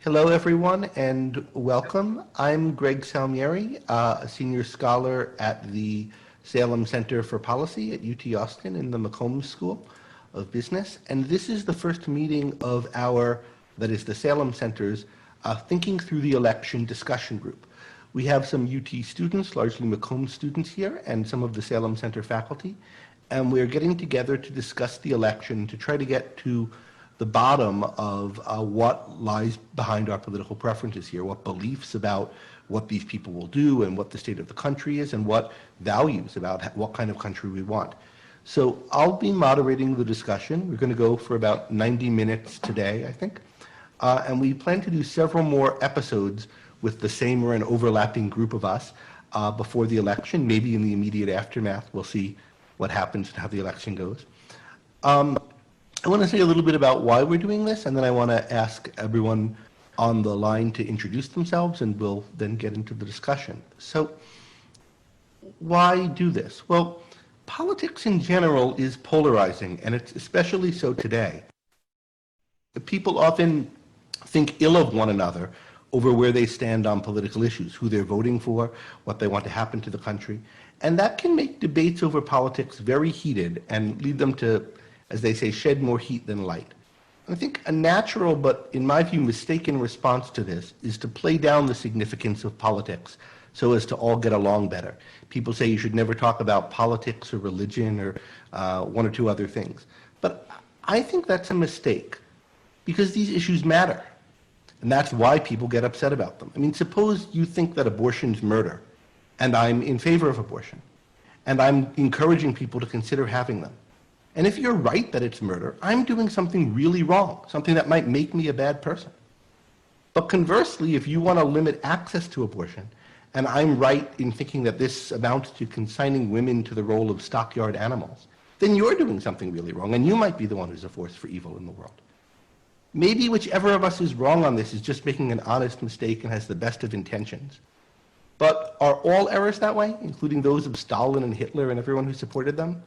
Hello, everyone, and welcome. I'm Greg Salmieri, a senior scholar at the Salem Center for Policy at UT Austin in the McCombs School of Business. And this is the first meeting of that is the Salem Center's Thinking Through the Election discussion group. We have some UT students, largely McCombs students here, and some of the Salem Center faculty. And we're getting together to discuss the election to try to get to the bottom of what lies behind our political preferences here, what beliefs about what these people will do and what the state of the country is and what values about what kind of country we want. So I'll be moderating the discussion. We're going to go for about 90 minutes today, I think. And we plan to do several more episodes with the same or an overlapping group of us before the election, maybe in the immediate aftermath. We'll see what happens and how the election goes. I want to say a little bit about why we're doing this, and then I want to ask everyone on the line to introduce themselves, and we'll then get into the discussion. So why do this? Well, politics in general is polarizing, and it's especially so today. People often think ill of one another over where they stand on political issues, who they're voting for, what they want to happen to the country. And that can make debates over politics very heated and lead them to, as they say, shed more heat than light. I think a natural, but in my view, mistaken response to this is to play down the significance of politics so as to all get along better. People say you should never talk about politics or religion or one or two other things. But I think that's a mistake because these issues matter. And that's why people get upset about them. I mean, suppose you think that abortion's murder, and I'm in favor of abortion, and I'm encouraging people to consider having them. And if you're right that it's murder, I'm doing something really wrong, something that might make me a bad person. But conversely, if you want to limit access to abortion, and I'm right in thinking that this amounts to consigning women to the role of stockyard animals, then you're doing something really wrong, and you might be the one who's a force for evil in the world. Maybe whichever of us is wrong on this is just making an honest mistake and has the best of intentions. But are all errors that way, including those of Stalin and Hitler and everyone who supported them?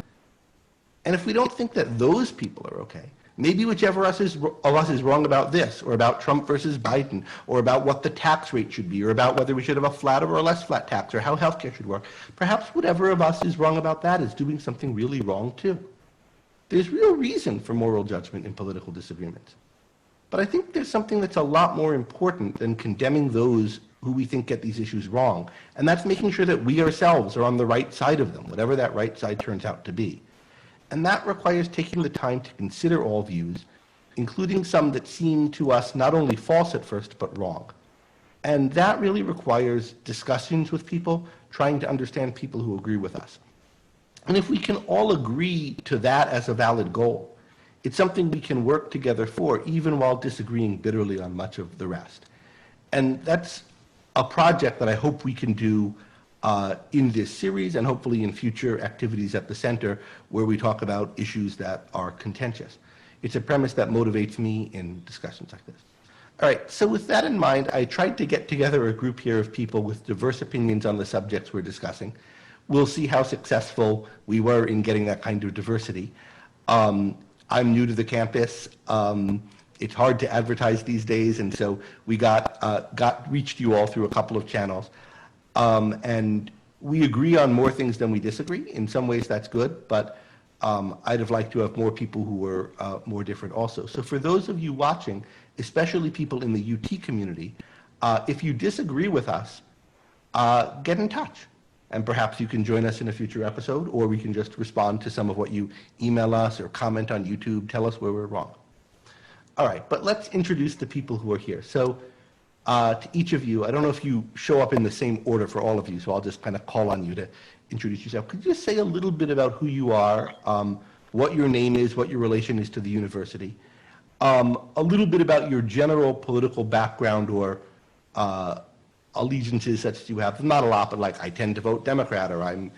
And if we don't think that those people are okay, maybe whichever of us is wrong about this, or about Trump versus Biden, or about what the tax rate should be, or about whether we should have a flat or a less flat tax, or how healthcare should work, perhaps whatever of us is wrong about that is doing something really wrong too. There's real reason for moral judgment in political disagreements. But I think there's something that's a lot more important than condemning those who we think get these issues wrong, and that's making sure that we ourselves are on the right side of them, whatever that right side turns out to be. And that requires taking the time to consider all views, including some that seem to us not only false at first, but wrong. And that really requires discussions with people, trying to understand people who agree with us. And if we can all agree to that as a valid goal, it's something we can work together for, even while disagreeing bitterly on much of the rest. And that's a project that I hope we can do in this series and hopefully in future activities at the center where we talk about issues that are contentious. It's a premise that motivates me in discussions like this. All right, so with that in mind, I tried to get together a group here of people with diverse opinions on the subjects we're discussing. We'll see how successful we were in getting that kind of diversity. I'm new to the campus. It's hard to advertise these days, and so we reached you all through a couple of channels. And we agree on more things than we disagree. In some ways that's good, but I'd have liked to have more people who were more different also. So for those of you watching, especially people in the UT community, if you disagree with us, get in touch. And perhaps you can join us in a future episode, or we can just respond to some of what you email us or comment on YouTube, tell us where we're wrong. All right, but let's introduce the people who are here. So to each of you, I don't know if you show up in the same order for all of you, so I'll just kind of call on you to introduce yourself. Could you just say a little bit about who you are, what your name is, what your relation is to the university, a little bit about your general political background or allegiances that you have? Not a lot, but like I tend to vote Democrat, or I'm,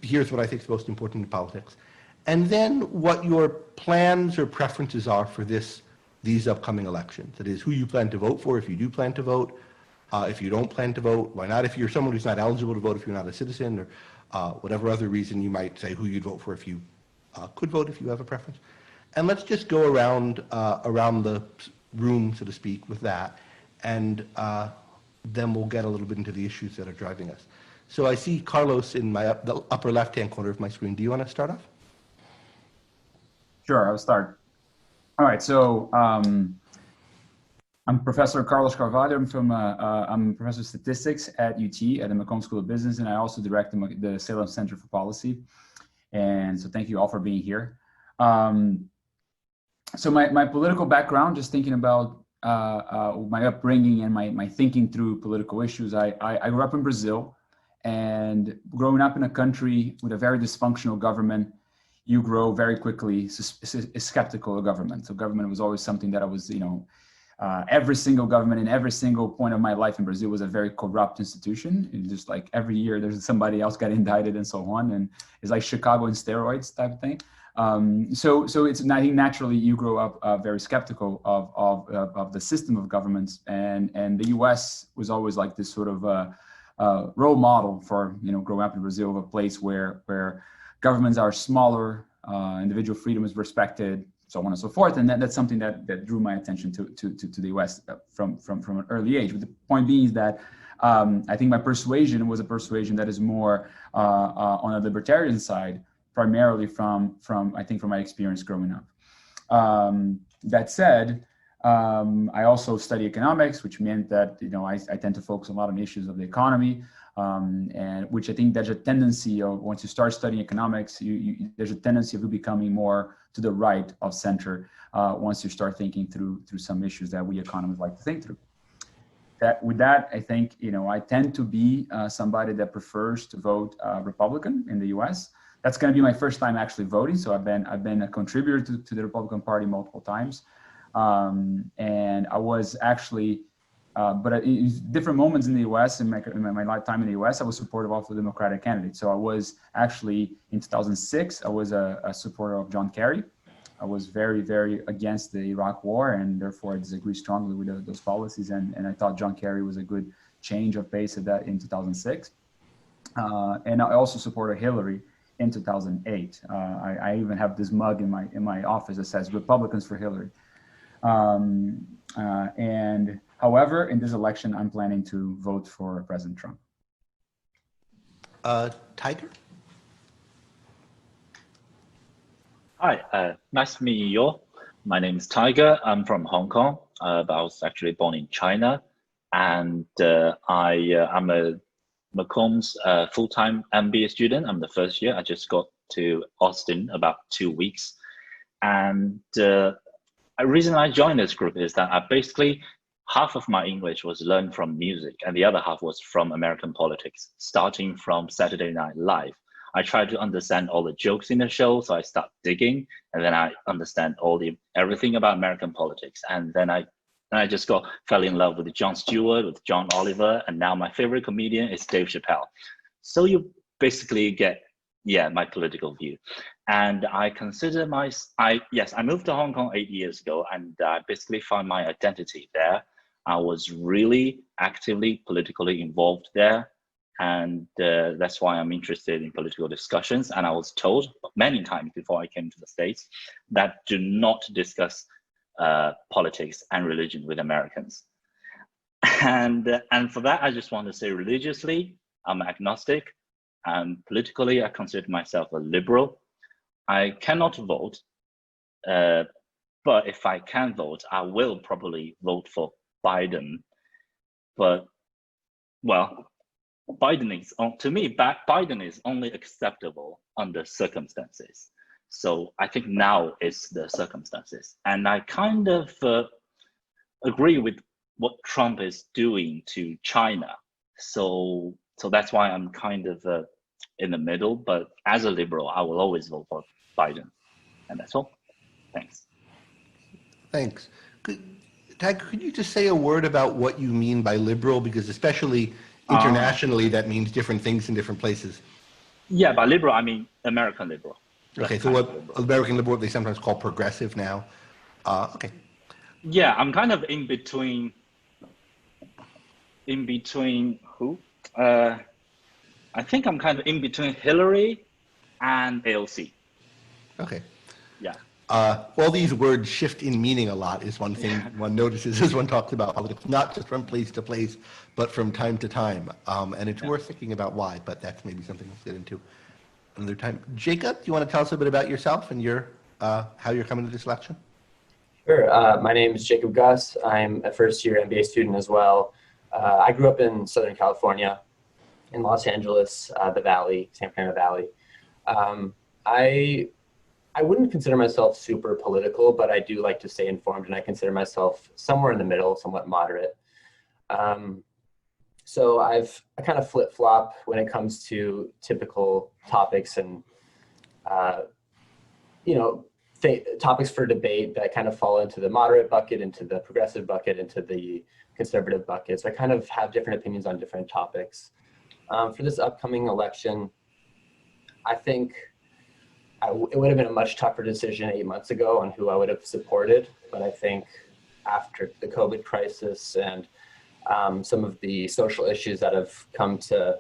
here's what I think is most important in politics. And then what your plans or preferences are for these upcoming elections. That is, who you plan to vote for if you do plan to vote, if you don't plan to vote, why not? If you're someone who's not eligible to vote, if you're not a citizen, or whatever other reason you might say who you'd vote for if you could vote if you have a preference. And let's just go around the room, so to speak, with that, and then we'll get a little bit into the issues that are driving us. So I see Carlos in the upper left-hand corner of my screen. Do you want to start off? Sure, I'll start. All right, so I'm Professor Carlos Carvalho. I'm Professor of Statistics at UT at the McCombs School of Business, and I also direct the Salem Center for Policy. And so thank you all for being here. So my political background, just thinking about my upbringing and my thinking through political issues, I grew up in Brazil, and growing up in a country with a very dysfunctional government, you grow very quickly skeptical of government. So government was always something that I was, every single government in every single point of my life in Brazil was a very corrupt institution. And just like every year there's somebody else got indicted and so on. And it's like Chicago in steroids type of thing. So it's, I think naturally you grow up very skeptical of the system of governments, and the US was always like this sort of role model for, growing up in Brazil, of a place where governments are smaller, individual freedom is respected, so on and so forth. And that's something that drew my attention to the US from an early age. But the point being is that I think my persuasion was a persuasion that is more on a libertarian side, primarily from my experience growing up. That said, I also study economics, which meant that I tend to focus a lot on issues of the economy, and which I think there's a tendency of, once you start studying economics, there's a tendency of you becoming more to the right of center once you start thinking through some issues that we economists like to think through. With that, I think I tend to be somebody that prefers to vote Republican in the U.S. That's going to be my first time actually voting. So I've been a contributor to the Republican Party multiple times, and I was actually, but in different moments in the U.S. in my lifetime in the U.S., I was supportive of the Democratic candidate. So I was actually in 2006, I was a supporter of John Kerry. I was very, very against the Iraq War, and therefore I disagree strongly with those policies. And I thought John Kerry was a good change of pace at that in 2006. And I also supported Hillary in 2008. I even have this mug in my office that says "Republicans for Hillary." And however, in this election, I'm planning to vote for President Trump. Tiger? Hi, nice to meet you all. My name is Tiger. I'm from Hong Kong, but I was actually born in China. And I'm a McCombs full-time MBA student. I'm the first year. I just got to Austin about 2 weeks. And the reason I joined this group is that basically half of my English was learned from music and the other half was from American politics, starting from Saturday Night Live. I try to understand all the jokes in the show, so I start digging, and then I understand everything about American politics. And then I just fell in love with Jon Stewart, with John Oliver, and now my favorite comedian is Dave Chappelle. So you basically get, my political view. And I consider I moved to Hong Kong 8 years ago, and I basically found my identity there. I was really actively politically involved there. And that's why I'm interested in political discussions. And I was told many times before I came to the States that do not discuss politics and religion with Americans. And for that, I just want to say religiously, I'm agnostic. And politically, I consider myself a liberal. I cannot vote, but if I can vote, I will probably vote for Biden. But, well, to me, Biden is only acceptable under circumstances. So I think now is the circumstances. And I kind of agree with what Trump is doing to China. So that's why I'm kind of in the middle, but as a liberal, I will always vote for Biden. And that's all. Thanks. Thanks. Tiger, could you just say a word about what you mean by liberal? Because especially internationally, that means different things in different places. Yeah, by liberal, I mean American liberal. Okay, so what American liberal, they sometimes call progressive now. Okay. Yeah, I'm kind of in between who? I think I'm kind of in between Hillary and AOC. Okay. Yeah. All these words shift in meaning a lot is one thing one notices as one talks about politics, not just from place to place, but from time to time. And it's worth thinking about why, but that's maybe something we'll get into another time. Jacob, do you want to tell us a bit about yourself and your how you're coming to this election? Sure. My name is Jacob Gus. I'm a first-year MBA student as well. I grew up in Southern California, in Los Angeles, the Valley, San Fernando Valley. I wouldn't consider myself super political, but I do like to stay informed, and I consider myself somewhere in the middle, somewhat moderate. So I kind of flip-flop when it comes to typical topics and, topics for debate that kind of fall into the moderate bucket, into the progressive bucket, into the conservative bucket. So I kind of have different opinions on different topics. For this upcoming election, I think it would have been a much tougher decision 8 months ago on who I would have supported. But I think after the COVID crisis and some of the social issues that have come to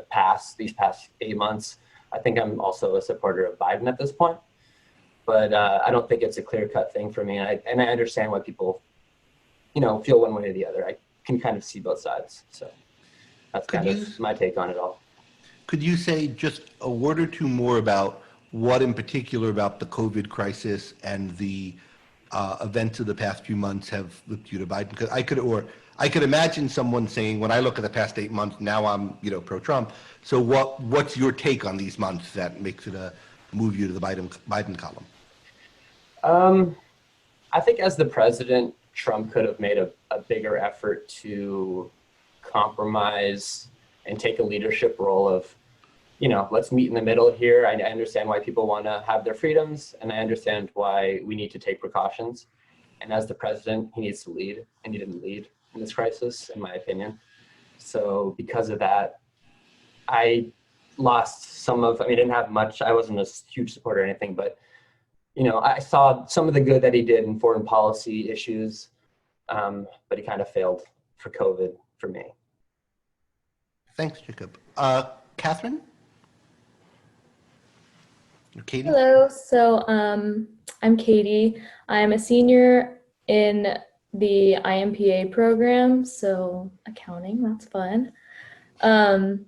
pass these past 8 months, I think I'm also a supporter of Biden at this point. But I don't think it's a clear-cut thing for me. And I understand why people, feel one way or the other. I can kind of see both sides. So that's kind of my take on it all. Could you say just a word or two more about what in particular about the COVID crisis and the events of the past few months have flipped you to Biden? Because I could imagine someone saying, when I look at the past 8 months, now I'm pro-Trump. So what's your take on these months that makes it move you to the Biden column? I think as the president, Trump could have made a bigger effort to compromise and take a leadership role of, let's meet in the middle here. I understand why people want to have their freedoms, and I understand why we need to take precautions. And as the president, he needs to lead, and he didn't lead in this crisis, in my opinion. So because of that, I lost I didn't have much. I wasn't a huge supporter or anything, but, I saw some of the good that he did in foreign policy issues, but he kind of failed for COVID for me. Thanks, Jacob. Catherine? Or Katie? Hello, so I'm Katie. I'm a senior in the IMPA program, so accounting, that's fun. And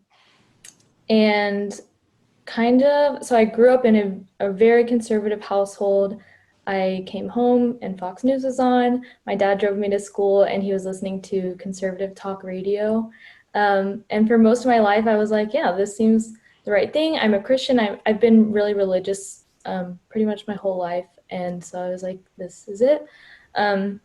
so I grew up in a very conservative household. I came home and Fox News was on. My dad drove me to school and he was listening to conservative talk radio. And for most of my life, I was like, yeah, this seems the right thing. I'm a Christian. I've been really religious pretty much my whole life. And so I was like, this is it. And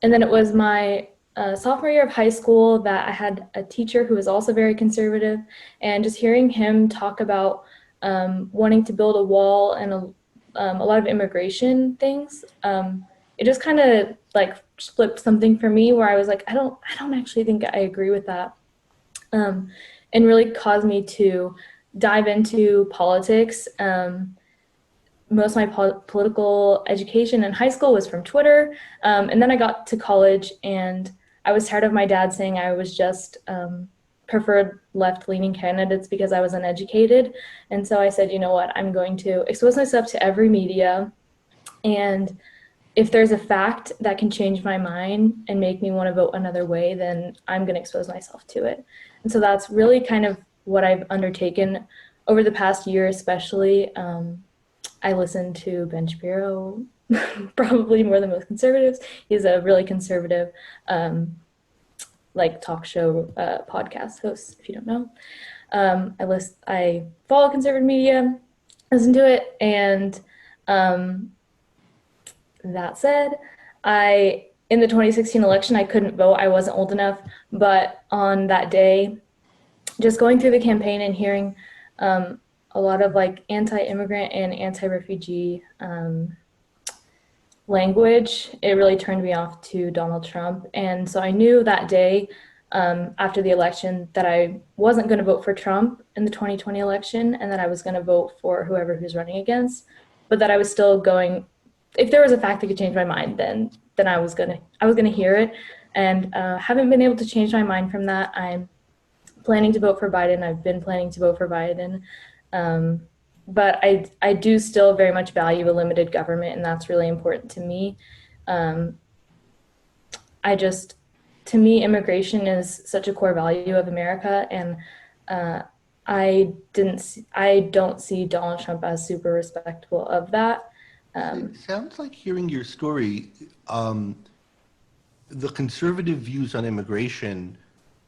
then it was my sophomore year of high school that I had a teacher who was also very conservative. And just hearing him talk about wanting to build a wall and a lot of immigration things, it just kind of like flipped something for me where I was like, I don't actually think I agree with that. And really caused me to dive into politics. Most of my political education in high school was from Twitter. And then I got to college and I was tired of my dad saying I was just preferred left-leaning candidates because I was uneducated. And so I said, you know what, I'm going to expose myself to every media. And if there's a fact that can change my mind and make me want to vote another way, then I'm going to expose myself to it. And so that's really kind of what I've undertaken over the past year, especially. I listened to Ben Shapiro, probably more than most conservatives. He's a really conservative talk show podcast host, if you don't know. I follow conservative media, listen to it, and that said, in the 2016 election, I couldn't vote. I wasn't old enough, but on that day, just going through the campaign and hearing a lot of anti-immigrant and anti-refugee language, it really turned me off to Donald Trump. And so I knew that day after the election that I wasn't going to vote for Trump in the 2020 election and that I was going to vote for whoever he was running against, but that I was still going, if there was a fact that could change my mind, then I was gonna hear it. And haven't been able to change my mind from that. I'm planning to vote for Biden. I've been planning to vote for Biden. but I do still very much value a limited government, and that's really important to me. To me, immigration is such a core value of America, and I don't see Donald Trump as super respectful of that. It sounds like hearing your story, the conservative views on immigration,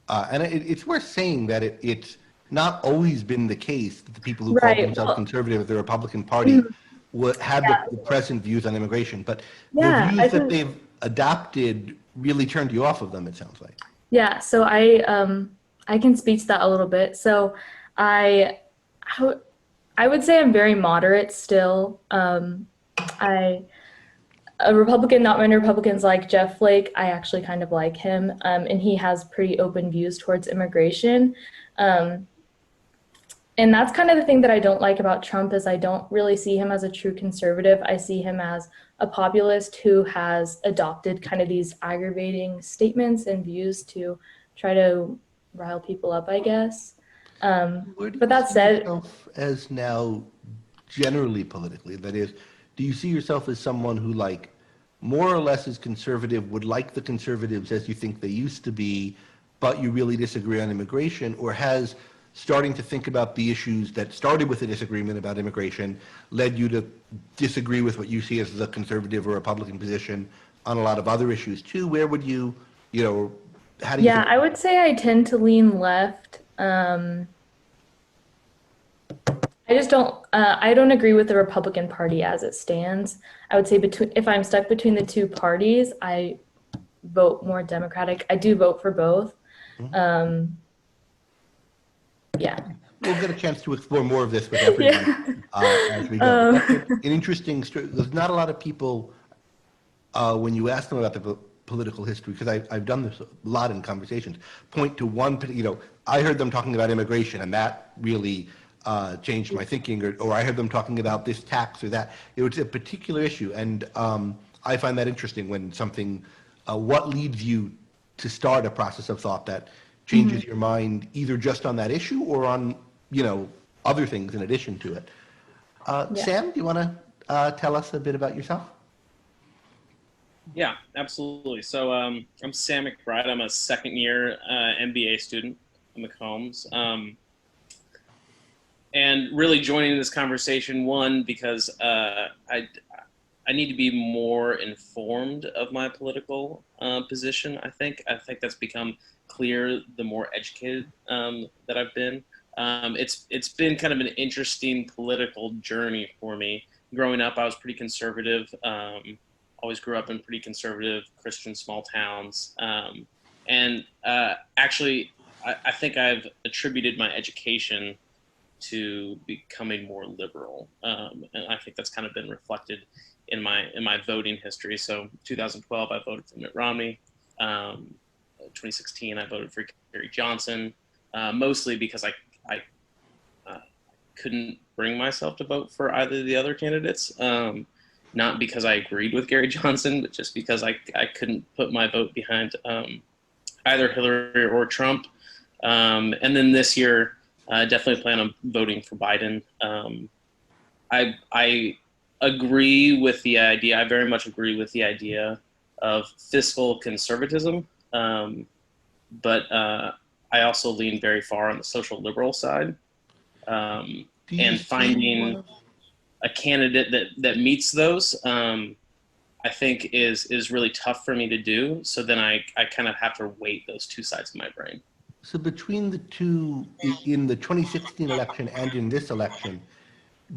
and it's worth saying that it's not always been the case that the people who call Right. themselves Well, conservative, the Republican Party, had the present views on immigration, but the yeah, views that they've adopted really turned you off of them, it sounds like. yeah. So I can speak to that a little bit. So I I would say I'm very moderate still. A Republican, not many Republicans like Jeff Flake. I actually kind of like him, and he has pretty open views towards immigration. Um, and that's kind of the thing that I don't like about Trump is I don't really see him as a true conservative. I see him as a populist who has adopted kind of these aggravating statements and views to try to rile people up, I guess. Where do But you that see said, yourself as now generally politically? That is, do you see yourself as someone who like more or less is conservative, would like the conservatives as you think they used to be, but you really disagree on immigration, or has starting to think about the issues that started with a disagreement about immigration led you to disagree with what you see as the conservative or Republican position on a lot of other issues too? Where would you, how do you yeah, think? I would say I tend to lean left. I don't agree with the Republican Party as it stands. I would say if I'm stuck between the two parties, I vote more Democratic. I do vote for both. Um, yeah. We'll get a chance to explore more of this with everyone as we go. That's an interesting story. There's not a lot of people, when you ask them about the political history, because I've done this a lot in conversations, point to one, I heard them talking about immigration, and that really changed my thinking, or I heard them talking about this tax or that. It was a particular issue, and I find that interesting when something, what leads you to start a process of thought that changes your mind either just on that issue or on, other things in addition to it. Yeah. Sam, do you want to tell us a bit about yourself? Yeah, absolutely. So I'm Sam McBride. I'm a second year MBA student in Macomb. And really joining this conversation, one, because I need to be more informed of my political position. I think that's become clear the more educated that I've been. It's been kind of an interesting political journey for me. Growing up, I was pretty conservative. Always grew up in pretty conservative Christian small towns. Actually, I think I've attributed my education to becoming more liberal. And I think that's kind of been reflected in my voting history. So 2012, I voted for Mitt Romney. 2016, I voted for Gary Johnson, mostly because I couldn't bring myself to vote for either of the other candidates. Not because I agreed with Gary Johnson, but just because I couldn't put my vote behind either Hillary or Trump. And then this year, I definitely plan on voting for Biden. I agree with the idea. I very much agree with the idea of fiscal conservatism, but I also lean very far on the social liberal side. And finding a candidate that meets those, I think is really tough for me to do. So then I kind of have to weight those two sides of my brain. So between the two, in the 2016 election and in this election,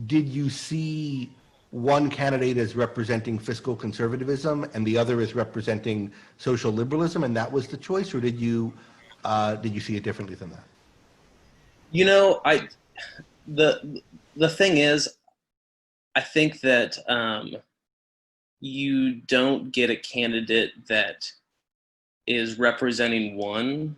did you see one candidate as representing fiscal conservatism and the other as representing social liberalism, and that was the choice, or did you see it differently than that? The thing is, I think that you don't get a candidate that is representing one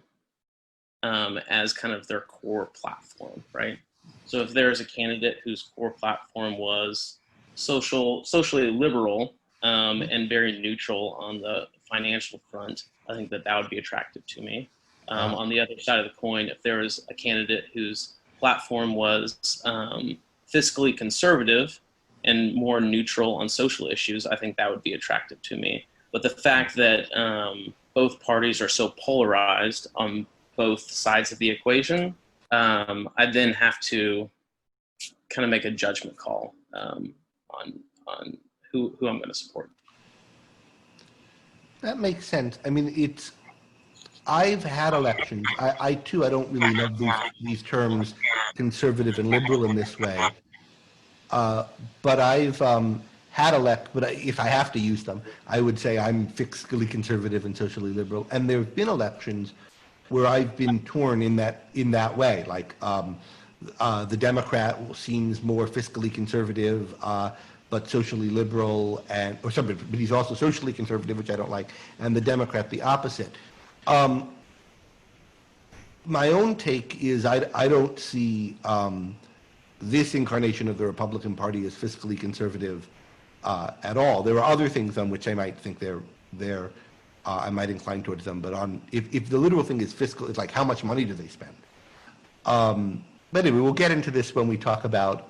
as kind of their core platform, right? So if there's a candidate whose core platform was socially liberal and very neutral on the financial front, I think that would be attractive to me. On the other side of the coin, if there was a candidate whose platform was fiscally conservative and more neutral on social issues, I think that would be attractive to me. But the fact that both parties are so polarized on both sides of the equation, I then have to kind of make a judgment call on who I'm going to support. That makes sense. I mean, I've had elections. I too, I don't really love these terms, conservative and liberal in this way. But I've but if I have to use them, I would say I'm fiscally conservative and socially liberal. And there have been elections where I've been torn in that way. Like the Democrat seems more fiscally conservative, but socially liberal, but he's also socially conservative, which I don't like, and the Democrat the opposite. My own take is I don't see this incarnation of the Republican Party as fiscally conservative at all. There are other things on which I might think I might incline towards them, but if the literal thing is fiscal, it's like how much money do they spend? But anyway, we'll get into this when we talk about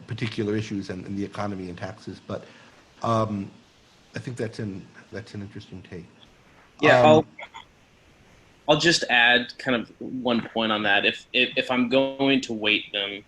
particular issues and the economy and taxes. But I think that's an interesting take. Yeah, I'll just add kind of one point on that. If I'm going to weight them,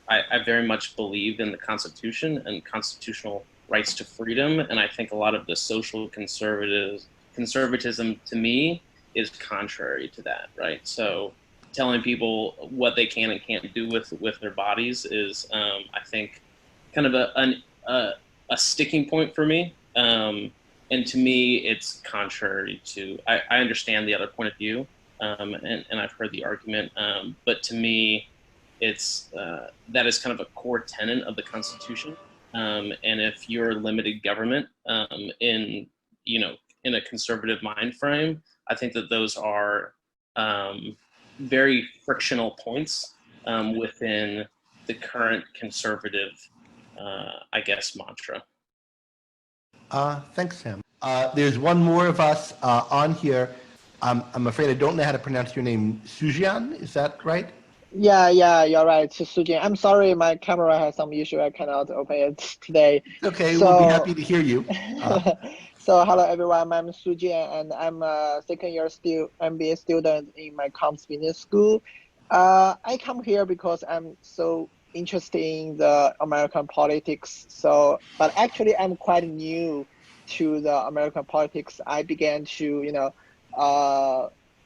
I very much believe in the Constitution and constitutional rights to freedom, and I think a lot of the social conservatism to me is contrary to that, right? So telling people what they can and can't do with their bodies is, I think, kind of a sticking point for me. And to me, it's contrary to, I understand the other point of view, and I've heard the argument, but to me, it's that is kind of a core tenet of the Constitution. And if you're limited government in a conservative mind frame, I think that those are very frictional points within the current conservative, I guess, mantra. Thanks, Sam. There's one more of us on here. I'm afraid I don't know how to pronounce your name. Sujian, is that right? Yeah, you're right, Sujin. I'm sorry, my camera has some issue. I cannot open it today. Okay, we'll be happy to hear you. So hello everyone, I'm Sujin, and I'm a second-year MBA student in my comms business school. I come here because I'm so interested in the American politics. But actually, I'm quite new to the American politics. I began to,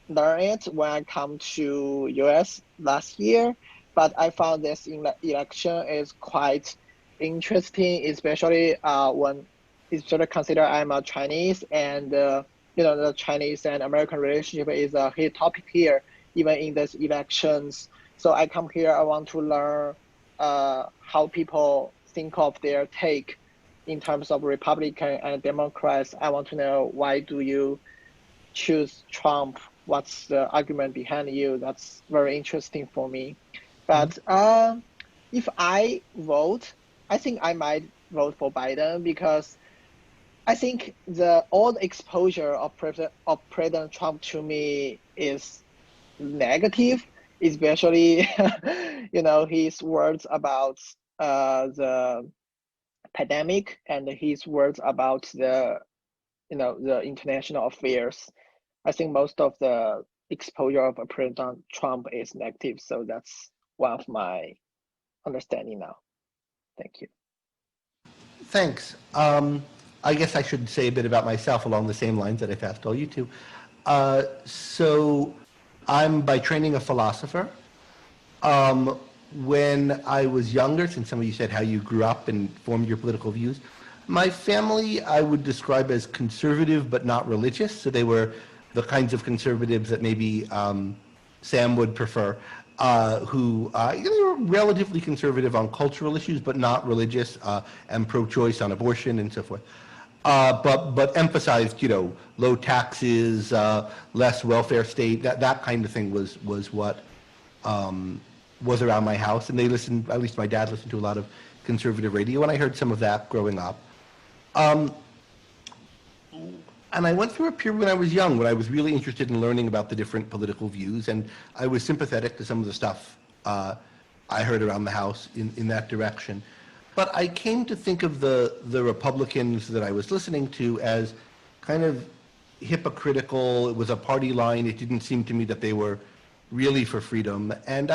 learn it when I come to US last year. But I found this election is quite interesting, especially when consider I'm a Chinese, and the Chinese and American relationship is a hot topic here, even in these elections. So I come here, I want to learn how people think of their take in terms of Republican and Democrats. I want to know, why do you choose Trump? What's the argument behind you? That's very interesting for me. But if I vote, I think I might vote for Biden, because I think all the exposure of President Trump to me is negative, especially his words about the pandemic and his words about the international affairs. I think most of the exposure of President Trump is negative, so that's one of my understanding now. Thank you. Thanks. I guess I should say a bit about myself along the same lines that I've asked all you two. So I'm by training a philosopher. When I was younger, since some of you said how you grew up and formed your political views, my family I would describe as conservative but not religious. So they were the kinds of conservatives that maybe Sam would prefer, who they were relatively conservative on cultural issues but not religious, and pro-choice on abortion and so forth. But emphasized, low taxes, less welfare state. That kind of thing was what was around my house, and they listened. At least my dad listened to a lot of conservative radio, and I heard some of that growing up. And I went through a period when I was young, when I was really interested in learning about the different political views, and I was sympathetic to some of the stuff I heard around the House in that direction. But I came to think of the Republicans that I was listening to as kind of hypocritical. It was a party line. It didn't seem to me that they were really for freedom. And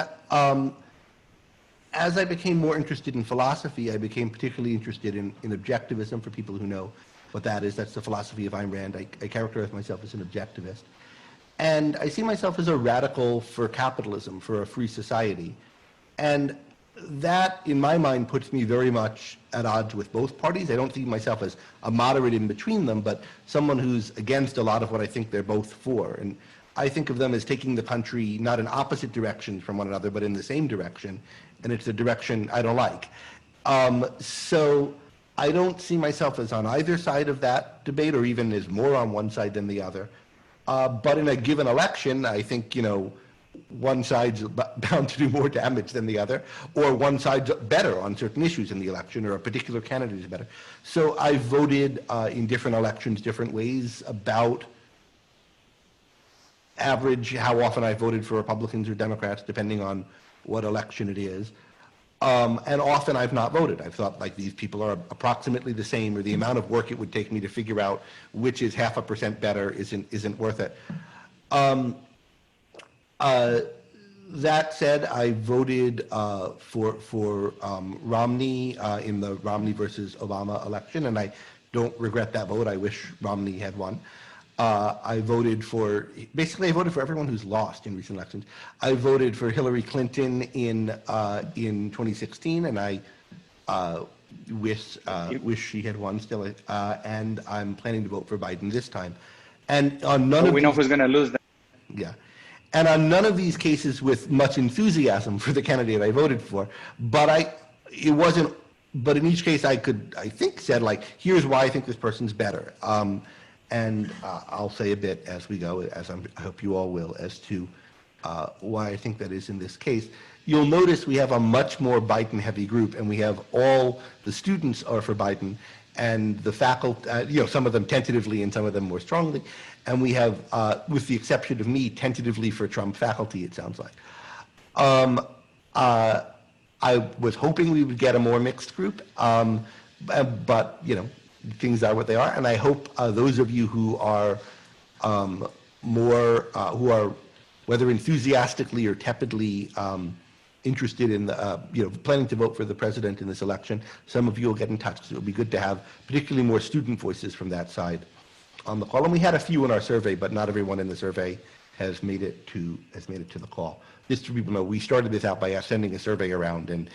as I became more interested in philosophy, I became particularly interested in objectivism. For people who know what that is, that's the philosophy of Ayn Rand. I characterize myself as an objectivist. And I see myself as a radical for capitalism, for a free society. And that, in my mind, puts me very much at odds with both parties. I don't see myself as a moderate in between them, but someone who's against a lot of what I think they're both for. And I think of them as taking the country not in opposite directions from one another, but in the same direction. And it's a direction I don't like. So I don't see myself as on either side of that debate, or even as more on one side than the other. But in a given election, I think, one side's bound to do more damage than the other, or one side's better on certain issues in the election, or a particular candidate is better. So I voted in different elections different ways. About average how often I voted for Republicans or Democrats, depending on what election it is. And often I've not voted. I've thought, like, these people are approximately the same, or the amount of work it would take me to figure out which is 0.5% better isn't worth it. That said, I voted for Romney in the Romney versus Obama election, and I don't regret that vote. I wish Romney had won. I voted for everyone who's lost in recent elections. I voted for Hillary Clinton in 2016, and I wish she had won still. And I'm planning to vote for Biden this time. And on none of we know who's going to lose that. Yeah. And on none of these cases with much enthusiasm for the candidate I voted for, but in each case I think said, like, here's why I think this person's better. And I'll say a bit as we go, as I hope you all will, as to why I think that is in this case. You'll notice we have a much more Biden-heavy group, and we have all the students are for Biden, and the faculty, some of them tentatively and some of them more strongly. And we have, with the exception of me, tentatively for Trump faculty, it sounds like. I was hoping we would get a more mixed group, but, things are what they are. And I hope those of you who are whether enthusiastically or tepidly interested in planning to vote for the president in this election, some of you will get in touch. So it would be good to have particularly more student voices from that side on the call. And we had a few in our survey, but not everyone in the survey has made it to the call. Just so people know, we started this out by sending a survey around, and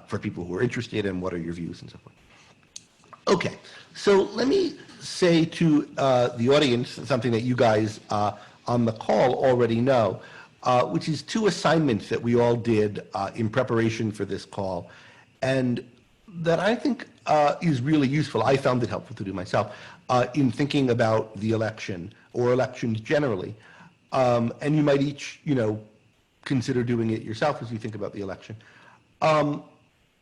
for people who are interested in what are your views and so forth. Okay, so let me say to the audience something that you guys on the call already know, which is 2 assignments that we all did in preparation for this call, and that I think is really useful. I found it helpful to do myself in thinking about the election or elections generally. And you might each, consider doing it yourself as you think about the election.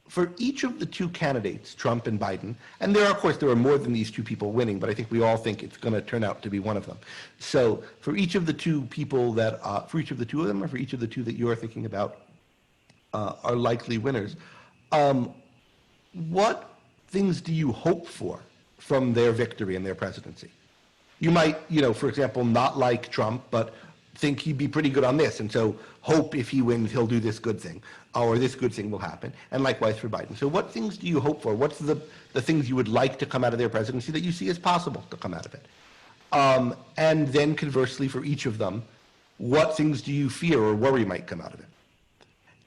For each of the 2 candidates, Trump and Biden, and there are more than these 2 people winning, but I think we all think it's going to turn out to be one of them. So for each of the 2 people for each of the 2 of them, or for each of the 2 that you're thinking about are likely winners, what things do you hope for from their victory and their presidency? You might, for example, not like Trump, but think he'd be pretty good on this, and so hope if he wins, he'll do this good thing, or this good thing will happen, and likewise for Biden. So what things do you hope for? What's the things you would like to come out of their presidency that you see as possible to come out of it? And then conversely, for each of them, what things do you fear or worry might come out of it?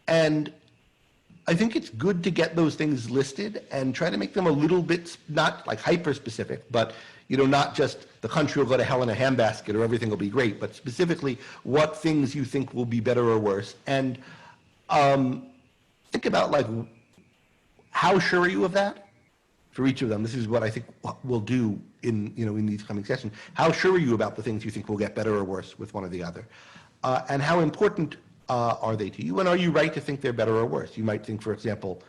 And I think it's good to get those things listed and try to make them a little bit, not like hyper-specific, but not just the country will go to hell in a handbasket or everything will be great, but specifically what things you think will be better or worse. And think about, like, how sure are you of that for each of them? This is what I think we'll do in these coming sessions. How sure are you about the things you think will get better or worse with one or the other? And how important are they to you? And are you right to think they're better or worse? You might think, for example,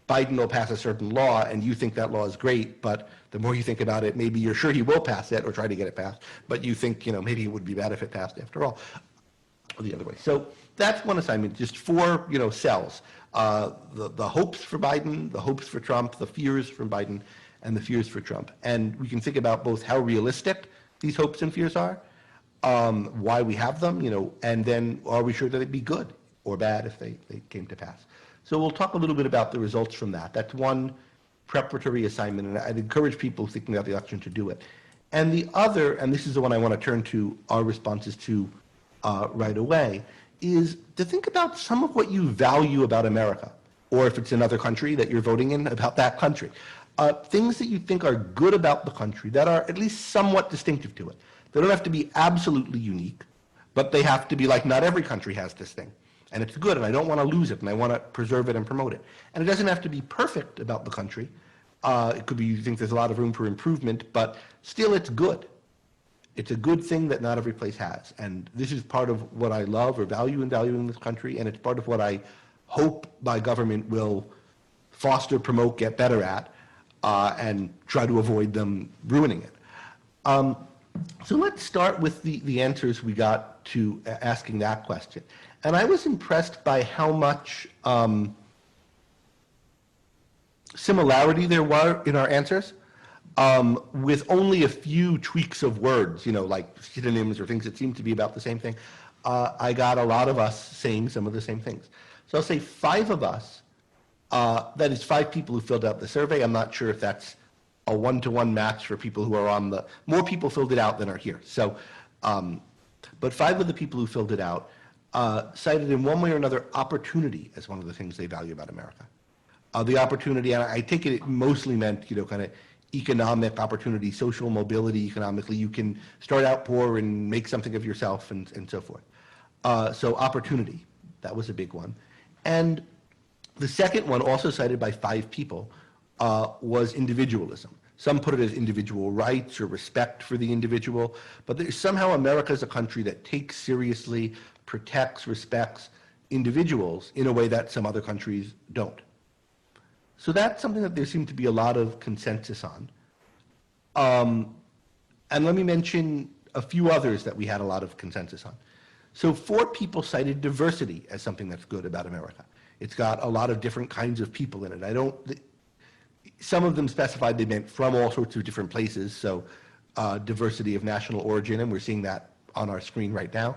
Biden will pass a certain law and you think that law is great, but the more you think about it, maybe you're sure he will pass it or try to get it passed, but you think, maybe it would be bad if it passed after all, or the other way. So that's one assignment, just 4, cells. The hopes for Biden, the hopes for Trump, the fears from Biden, and the fears for Trump. And we can think about both how realistic these hopes and fears are, why we have them, and then are we sure that they'd be good or bad if they came to pass. So we'll talk a little bit about the results from that. That's one preparatory assignment, and I'd encourage people thinking about the election to do it. And the other, and this is the one I want to turn to our responses to right away, is to think about some of what you value about America, or if it's another country that you're voting in, about that country. Things that you think are good about the country that are at least somewhat distinctive to it. They don't have to be absolutely unique, but they have to be like, not every country has this thing. And it's good, and I don't want to lose it, and I want to preserve it and promote it. And it doesn't have to be perfect about the country. It could be you think there's a lot of room for improvement, but still it's good. It's a good thing that not every place has. And this is part of what I love or value in valuing this country, and it's part of what I hope my government will foster, promote, get better at, and try to avoid them ruining it. So let's start with the answers we got to asking that question. And I was impressed by how much similarity there were in our answers, with only a few tweaks of words, like synonyms or things that seem to be about the same thing. I got a lot of us saying some of the same things. So I'll say 5 of us, that is 5 people who filled out the survey. I'm not sure if that's a one-to-one match for people who are on more people filled it out than are here. So, but 5 of the people who filled it out cited in one way or another opportunity as one of the things they value about America. The opportunity, and I take it mostly meant, kind of economic opportunity, social mobility economically. You can start out poor and make something of yourself and so forth. So opportunity, that was a big one. And the second one, also cited by 5 people, was individualism. Some put it as individual rights or respect for the individual, but somehow America is a country that takes seriously, protects, respects individuals in a way that some other countries don't. So that's something that there seemed to be a lot of consensus on. And let me mention a few others that we had a lot of consensus on. So 4 people cited diversity as something that's good about America. It's got a lot of different kinds of people in it. Some of them specified they meant from all sorts of different places, so diversity of national origin, and we're seeing that on our screen right now.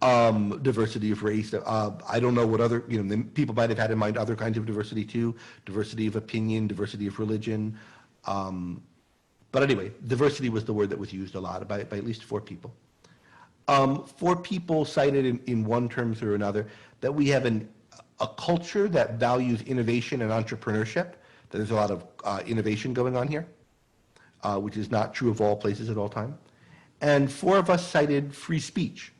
Diversity of race. I don't know what other, people might have had in mind other kinds of diversity too. Diversity of opinion, diversity of religion. But anyway, diversity was the word that was used a lot by at least 4 people. 4 people cited in one term or another that we have a culture that values innovation and entrepreneurship, that there's a lot of innovation going on here, which is not true of all places at all time. And 4 of us cited free speech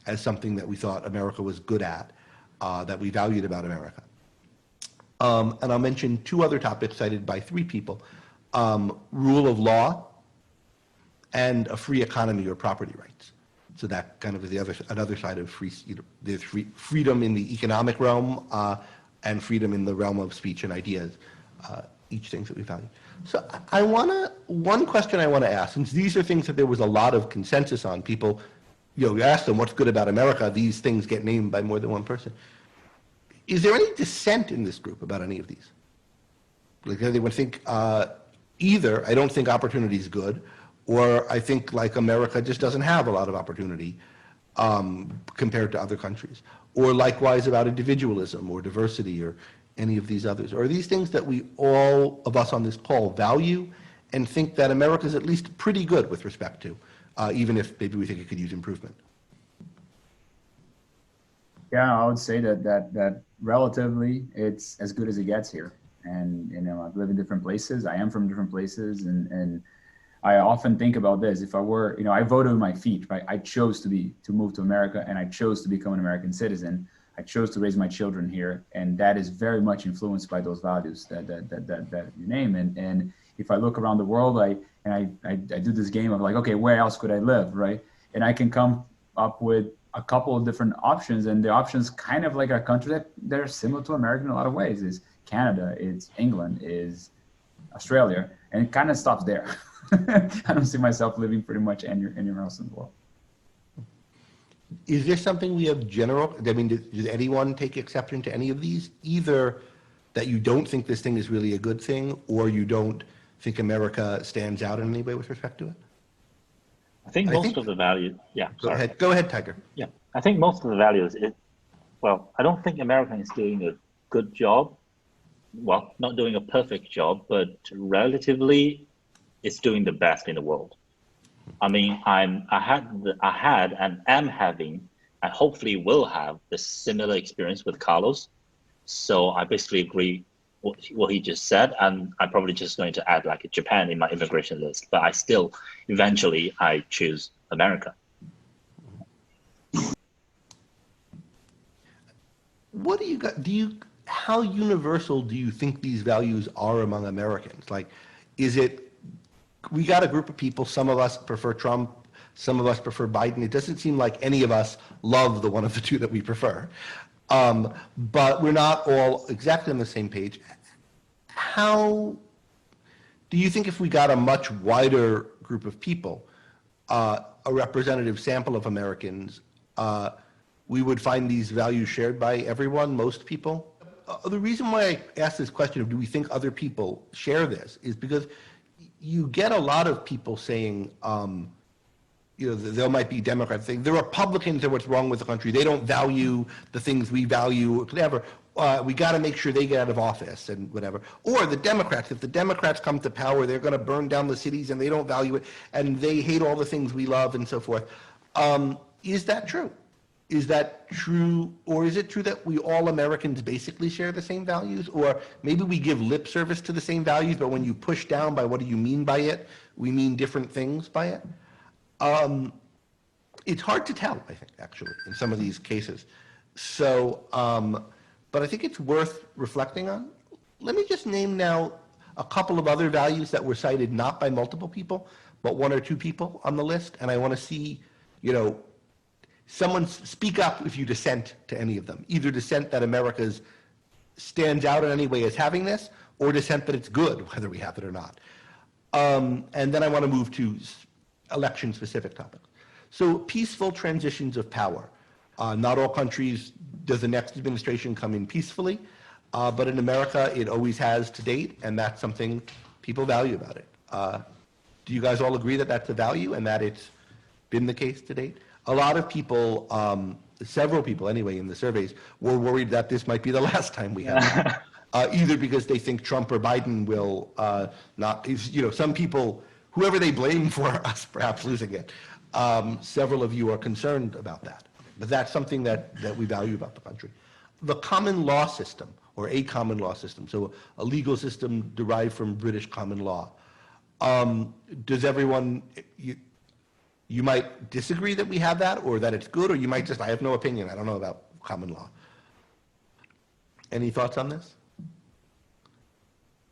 as something that we thought America was good at, that we valued about America. And I'll mention 2 other topics cited by 3 people, rule of law and a free economy or property rights. So that kind of is another side of there's freedom in the economic realm and freedom in the realm of speech and ideas, each things that we value. So one question I want to ask, since these are things that there was a lot of consensus on, people, you ask them what's good about America, these things get named by more than one person. Is there any dissent in this group about any of these? Like they would think either I don't think opportunity is good, or I think like America just doesn't have a lot of opportunity compared to other countries, or likewise about individualism or diversity or any of these others. Or are these things that we all of us on this call value and think that America is at least pretty good with respect to, even if maybe we think it could use improvement? Yeah, I would say that relatively it's as good as it gets here. And I've lived in different places. I am from different places, and I often think about this. If I were, I voted with my feet, right? I chose to move to America, and I chose to become an American citizen. I chose to raise my children here, and that is very much influenced by those values that you name. And if I look around the world, I do this game of like, okay, where else could I live, right? And I can come up with a couple of different options, and the options kind of like a country that they're similar to America in a lot of ways. Is Canada, it's England, is Australia, and it kind of stops there. I don't see myself living pretty much anywhere else in the world. is there something we have general, I mean, does anyone take exception to any of these? Either that you don't think this thing is really a good thing, or you don't think America stands out in any way with respect to it? I think most of the values, yeah, sorry. Go ahead, Tiger. Yeah, I think most of the values, well, I don't think America is doing a good job. Well, not doing a perfect job, but relatively, it's doing the best in the world. I mean, I had and am having, and hopefully will have the similar experience with Carlos. So I basically agree what he just said, and I'm probably just going to add like Japan in my immigration list, but I still, eventually, I choose America. What do you got? How universal do you think these values are among Americans? Like, is it, we got a group of people, some of us prefer Trump, some of us prefer Biden. It doesn't seem like any of us love the one of the two that we prefer. But we're not all exactly on the same page. How do you think if we got a much wider group of people, a representative sample of Americans, we would find these values shared by everyone, most people? The reason why I asked this question of do we think other people share this is because you get a lot of people saying, there might be Democrats saying the Republicans are what's wrong with the country. They don't value the things we value, whatever. We got to make sure they get out of office and whatever. Or the Democrats, if the Democrats come to power, they're going to burn down the cities and they don't value it and they hate all the things we love and so forth. Is that true? Is that true, or is it true that we all Americans basically share the same values? Or maybe we give lip service to the same values, but when you push down by what do you mean by it, we mean different things by it? It's hard to tell, I think, actually, in some of these cases. So, but I think it's worth reflecting on. Let me just name now a couple of other values that were cited not by multiple people, but one or two people on the list. And I want to see, someone speak up if you dissent to any of them. Either dissent that America's stands out in any way as having this, or dissent that it's good, whether we have it or not. And then I want to move to election-specific topics. So peaceful transitions of power. Not all countries does the next administration come in peacefully, but in America it always has to date, and that's something people value about it. Do you guys all agree that that's a value and that it's been the case to date? A lot of people, several people anyway in the surveys, were worried that this might be the last time we have that. Either because they think Trump or Biden will not, some people, whoever they blame for us perhaps losing it, several of you are concerned about that. But that's something that we value about the country. The common law system, or a common law system, so a legal system derived from British common law. Does everyone, you might disagree that we have that, or that it's good, or you might just, I have no opinion, I don't know about common law. Any thoughts on this?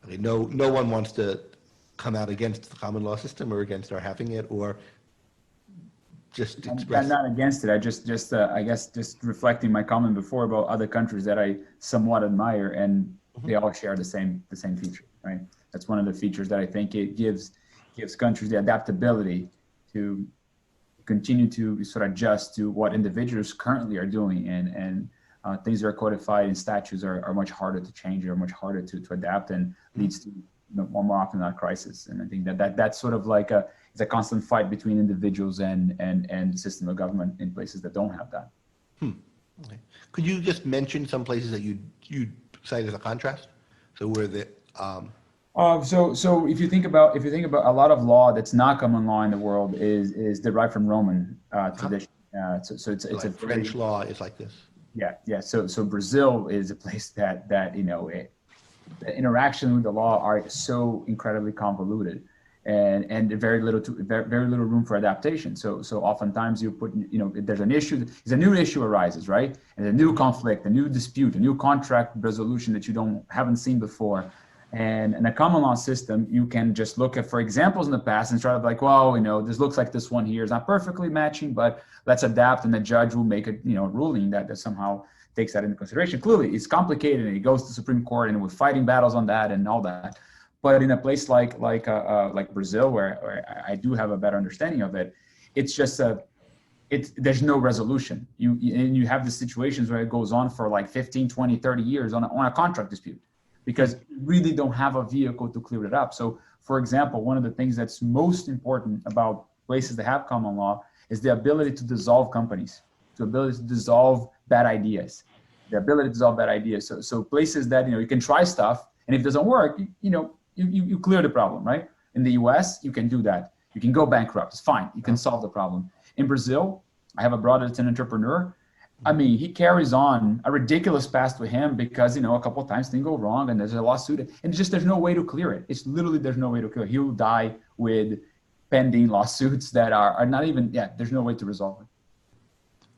Okay, no one wants to come out against the common law system or against our having it, or just express. I'm not against it. I guess just reflecting my comment before about other countries that I somewhat admire, and they all share the same feature, right? That's one of the features that I think it gives countries the adaptability to continue to sort of adjust to what individuals currently are doing, and things that are codified in statutes are much harder to change, or much harder to adapt, and leads to more often not crisis. And I think that's sort of like it's a constant fight between individuals and the system of government in places that don't have that. Okay. Could you just mention some places that you cite as a contrast? So where the So if you think about a lot of law that's not common law in the world is derived from Roman tradition. So it's like a French law is like this. Yeah. So Brazil is a place that the interaction with the law are so incredibly convoluted, and very little room for adaptation. So oftentimes you put, if there's an issue, a new issue arises, right? And a new conflict, a new dispute, a new contract resolution that you haven't seen before. And in a common law system, you can just look for examples in the past and try to like, well, this looks like this one here is not perfectly matching, but let's adapt, and the judge will make a ruling that somehow takes that into consideration. Clearly, it's complicated, and it goes to the Supreme Court, and we're fighting battles on that and all that. But in a place like Brazil, where I do have a better understanding of it, it's just there's no resolution. And you have the situations where it goes on for like 15, 20, 30 years on a contract dispute, because you really don't have a vehicle to clear it up. So, for example, one of the things that's most important about places that have common law is the ability to dissolve companies, the ability to dissolve bad ideas, the ability to dissolve bad ideas. So places that, you can try stuff, and if it doesn't work, you clear the problem, right? In the US, you can do that. You can go bankrupt. It's fine. You can solve the problem. In Brazil, I have a brother that's an entrepreneur. I mean, he carries on a ridiculous past with him because, a couple of times things go wrong and there's a lawsuit, and there's no way to clear it. It's literally, there's no way to clear it. He will die with pending lawsuits that are not even, there's no way to resolve it.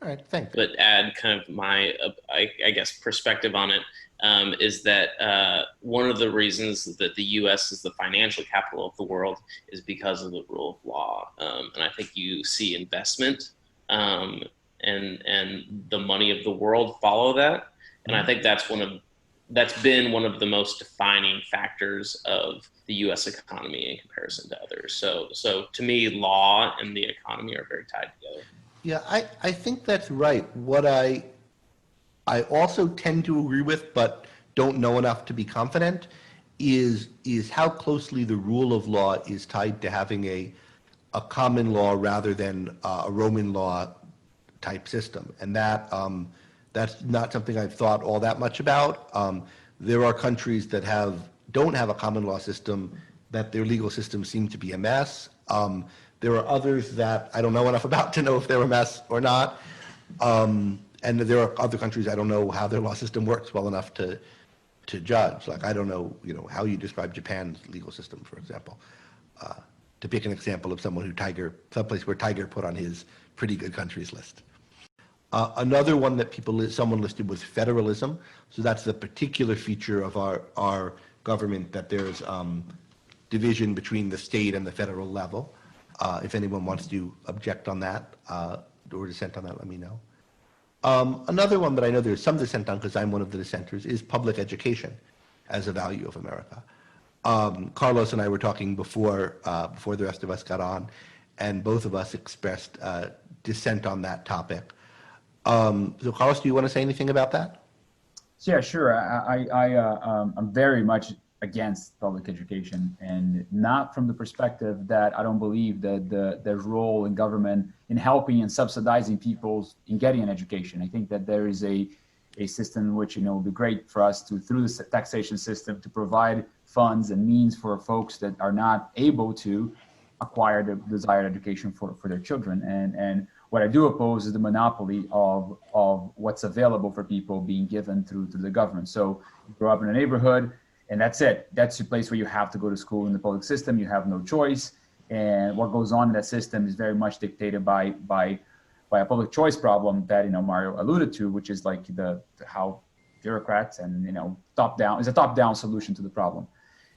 All right, thanks. But add kind of my, I guess, perspective on it is that one of the reasons that the U.S. is the financial capital of the world is because of the rule of law. And I think you see investment and the money of the world follow that. And I think that's been one of the most defining factors of the U.S. economy in comparison to others. So to me, law and the economy are very tied together. Yeah, I think that's right. What I also tend to agree with, but don't know enough to be confident, is how closely the rule of law is tied to having a common law rather than a Roman law type system. And that's not something I've thought all that much about. There are countries that don't have a common law system, that their legal systems seem to be a mess. There are others that I don't know enough about to know if they're a mess or not. And there are other countries I don't know how their law system works well enough to judge. Like, I don't know, how you describe Japan's legal system, for example. To pick an example of someone someplace where Tiger put on his pretty good countries list. Another one that someone listed was federalism. So that's the particular feature of our government, that there's division between the state and the federal level. If anyone wants to object on that or dissent on that, let me know. Another one that I know there's some dissent on, because I'm one of the dissenters, is public education as a value of America. Carlos and I were talking before the rest of us got on, and both of us expressed dissent on that topic. So Carlos, do you want to say anything about that? Yeah, sure. I'm very much against public education, and not from the perspective that I don't believe that there's role in government in helping and subsidizing people in getting an education. I think that there is a system in which, would be great for us through the taxation system, to provide funds and means for folks that are not able to acquire the desired education for their children. And what I do oppose is the monopoly of what's available for people being given through the government. So you grow up in a neighborhood, and that's it. That's the place where you have to go to school in the public system. You have no choice. And what goes on in that system is very much dictated by a public choice problem that, Mario alluded to, which is like how bureaucrats and, top-down, is a top-down solution to the problem.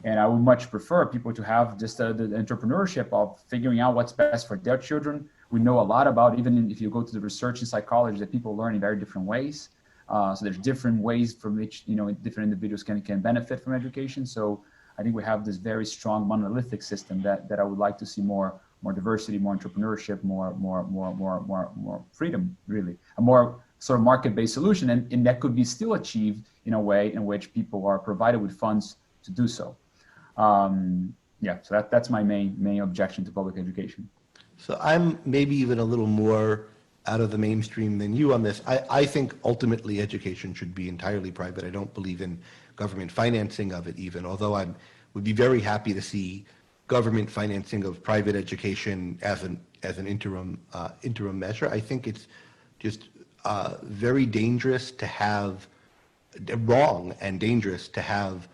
And I would much prefer people to have just the entrepreneurship of figuring out what's best for their children. We know a lot about, even if you go to the research in psychology, that people learn in very different ways. So there's different ways from which, different individuals can benefit from education. So I think we have this very strong monolithic system that I would like to see more diversity, more entrepreneurship, more freedom, really, a more sort of market-based solution. And that could be still achieved in a way in which people are provided with funds to do so. So that's my main objection to public education. So I'm maybe even a little more out of the mainstream than you on this. I think ultimately education should be entirely private. I don't believe in government financing of it even, although I would be very happy to see government financing of private education as an interim measure. I think it's just very dangerous to have, wrong and dangerous to have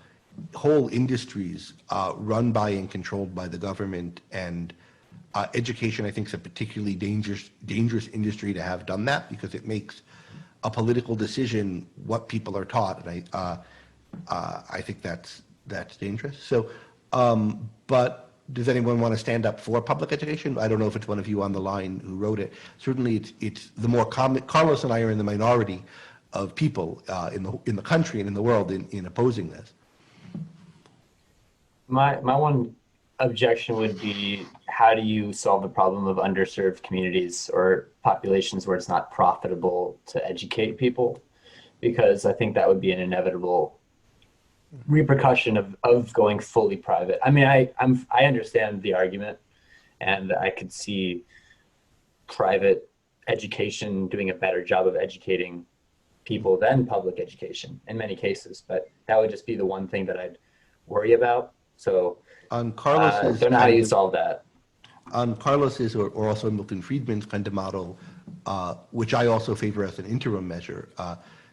whole industries run by and controlled by the government, and education, I think, is a particularly dangerous industry to have done that, because it makes a political decision what people are taught, and I think that's dangerous. So, but does anyone want to stand up for public education? I don't know if it's one of you on the line who wrote it. Certainly, it's the more common. Carlos and I are in the minority of people in the country and in the world in opposing this. My one objection would be, how do you solve the problem of underserved communities or populations where it's not profitable to educate people? Because I think that would be an inevitable repercussion of going fully private. I mean, I understand the argument, and I could see private education doing a better job of educating people than public education in many cases, but that would just be the one thing that I'd worry about. So On Carlos's don't know how kind you of- solve that. On Carlos's or also Milton Friedman's kind of model, which I also favor as an interim measure,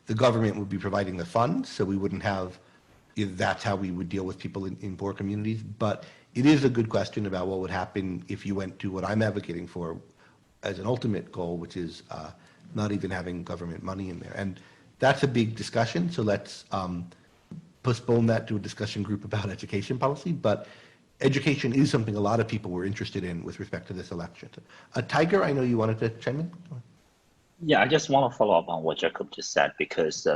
the government would be providing the funds, so we wouldn't have, that's how we would deal with people in poor communities. But it is a good question about what would happen if you went to what I'm advocating for as an ultimate goal, which is not even having government money in there. And that's a big discussion, so let's postpone that to a discussion group about education policy. But education is something a lot of people were interested in with respect to this election. Tiger, I know you wanted to chime in. Yeah, I just want to follow up on what Jacob just said, because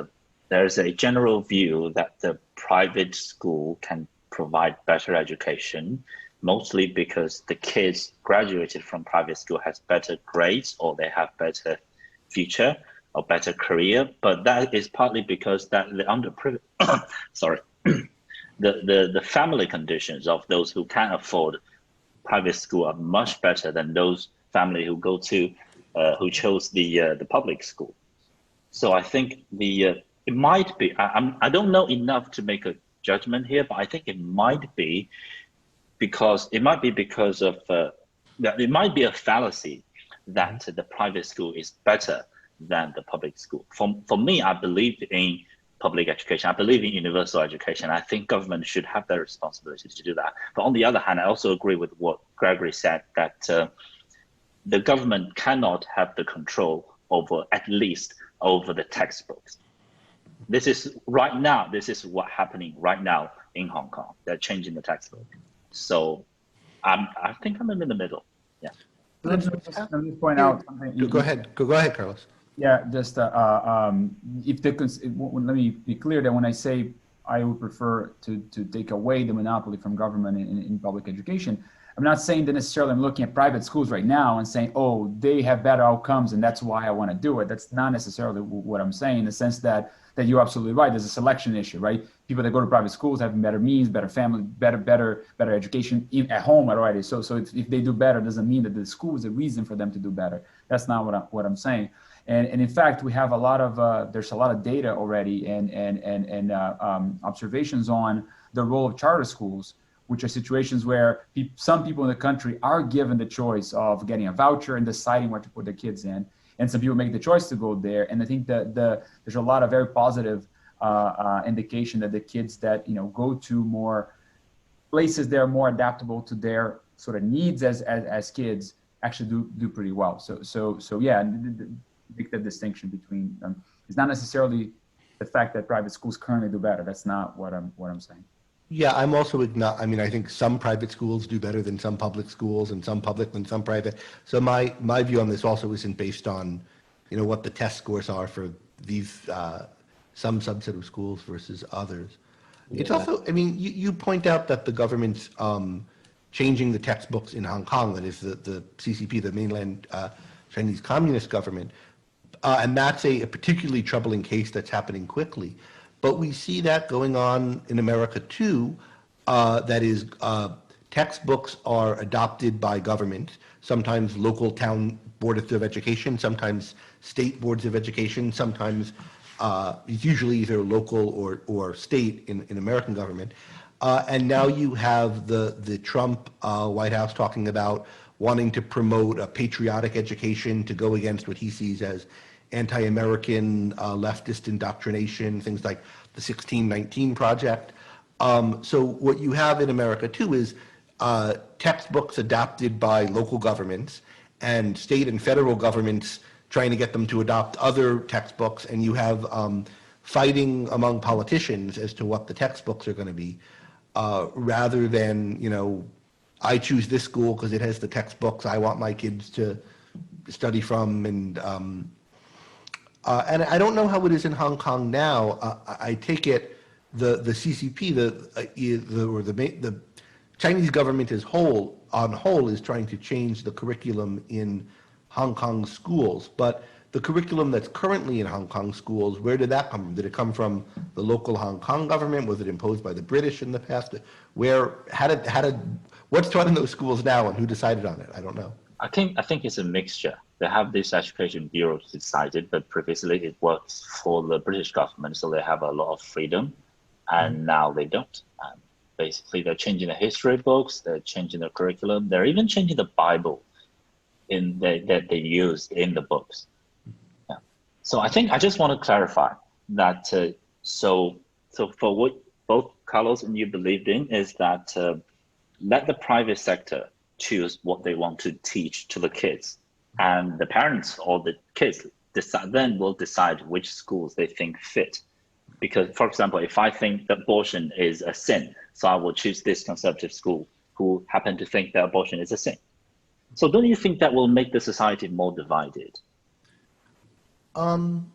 there's a general view that the private school can provide better education, mostly because the kids graduated from private school has better grades or they have better future or better career. But that is partly because that the underprivileged, sorry, the family conditions of those who can afford private school are much better than those family who go to who chose the public school. So I think it might be. I don't know enough to make a judgment here, but I think it might be because of that. It might be a fallacy that the private school is better than the public school. For me, I believe in public education. I believe in universal education. I think government should have their responsibility to do that. But on the other hand, I also agree with what Gregory said, that the government cannot have the control over, at least over the textbooks. This is what's happening right now in Hong Kong. They're changing the textbook. So I think I'm in the middle. Yeah. Let me just point out something. Go ahead, Carlos. Yeah, just let me be clear that when I say I would prefer to take away the monopoly from government in public education, I'm not saying that necessarily I'm looking at private schools right now and saying, oh, they have better outcomes and that's why I want to do it. That's not necessarily what I'm saying, in the sense that you're absolutely right. There's a selection issue, right? People that go to private schools have better means, better family, better education at home already. So if they do better, doesn't mean that the school is a reason for them to do better. That's not what I'm saying. And in fact, we have a lot of there's a lot of data already and observations on the role of charter schools, which are situations where some people in the country are given the choice of getting a voucher and deciding where to put their kids in. And some people make the choice to go there. And I think that there's a lot of very positive indication that the kids that go to more places that are more adaptable to their sort of needs as kids actually do pretty well. So yeah, make that distinction between them. It's not necessarily the fact that private schools currently do better. That's not what I'm saying. Yeah, I'm also I think some private schools do better than some public schools, and some public than some private. So my view on this also isn't based on, what the test scores are for these some subset of schools versus others. Yeah. It's also, you point out that the government's changing the textbooks in Hong Kong, that is the CCP, the mainland Chinese Communist government, and that's a particularly troubling case that's happening quickly. But we see that going on in America too. That is, textbooks are adopted by government, sometimes local town boards of education, sometimes state boards of education, sometimes it's usually either local or state in American government. And now you have the Trump White House talking about wanting to promote a patriotic education to go against what he sees as anti-American leftist indoctrination, things like the 1619 Project. So what you have in America too is textbooks adopted by local governments and state and federal governments trying to get them to adopt other textbooks, and you have fighting among politicians as to what the textbooks are going to be, rather than, I choose this school because it has the textbooks I want my kids to study from, and I don't know how it is in Hong Kong now. I take it the CCP, the Chinese government as on whole is trying to change the curriculum in Hong Kong schools, but the curriculum that's currently in Hong Kong schools, where did that come from? Did it come from the local Hong Kong government? Was it imposed by the British in the past? What's taught in those schools now, and who decided on it? I don't know. I think it's a mixture. They have this education bureau decided, but previously it works for the British government, so they have a lot of freedom, and now they don't. Basically, they're changing the history books, they're changing the curriculum, they're even changing the Bible that they use in the books. Yeah. So I think I just want to clarify that. So for what both Carlos and you believed in is that let the private sector choose what they want to teach to the kids, and the parents or the kids will decide which schools they think fit. Because, for example, if I think that abortion is a sin, so I will choose this conservative school who happen to think that abortion is a sin. So don't you think that will make the society more divided? I'm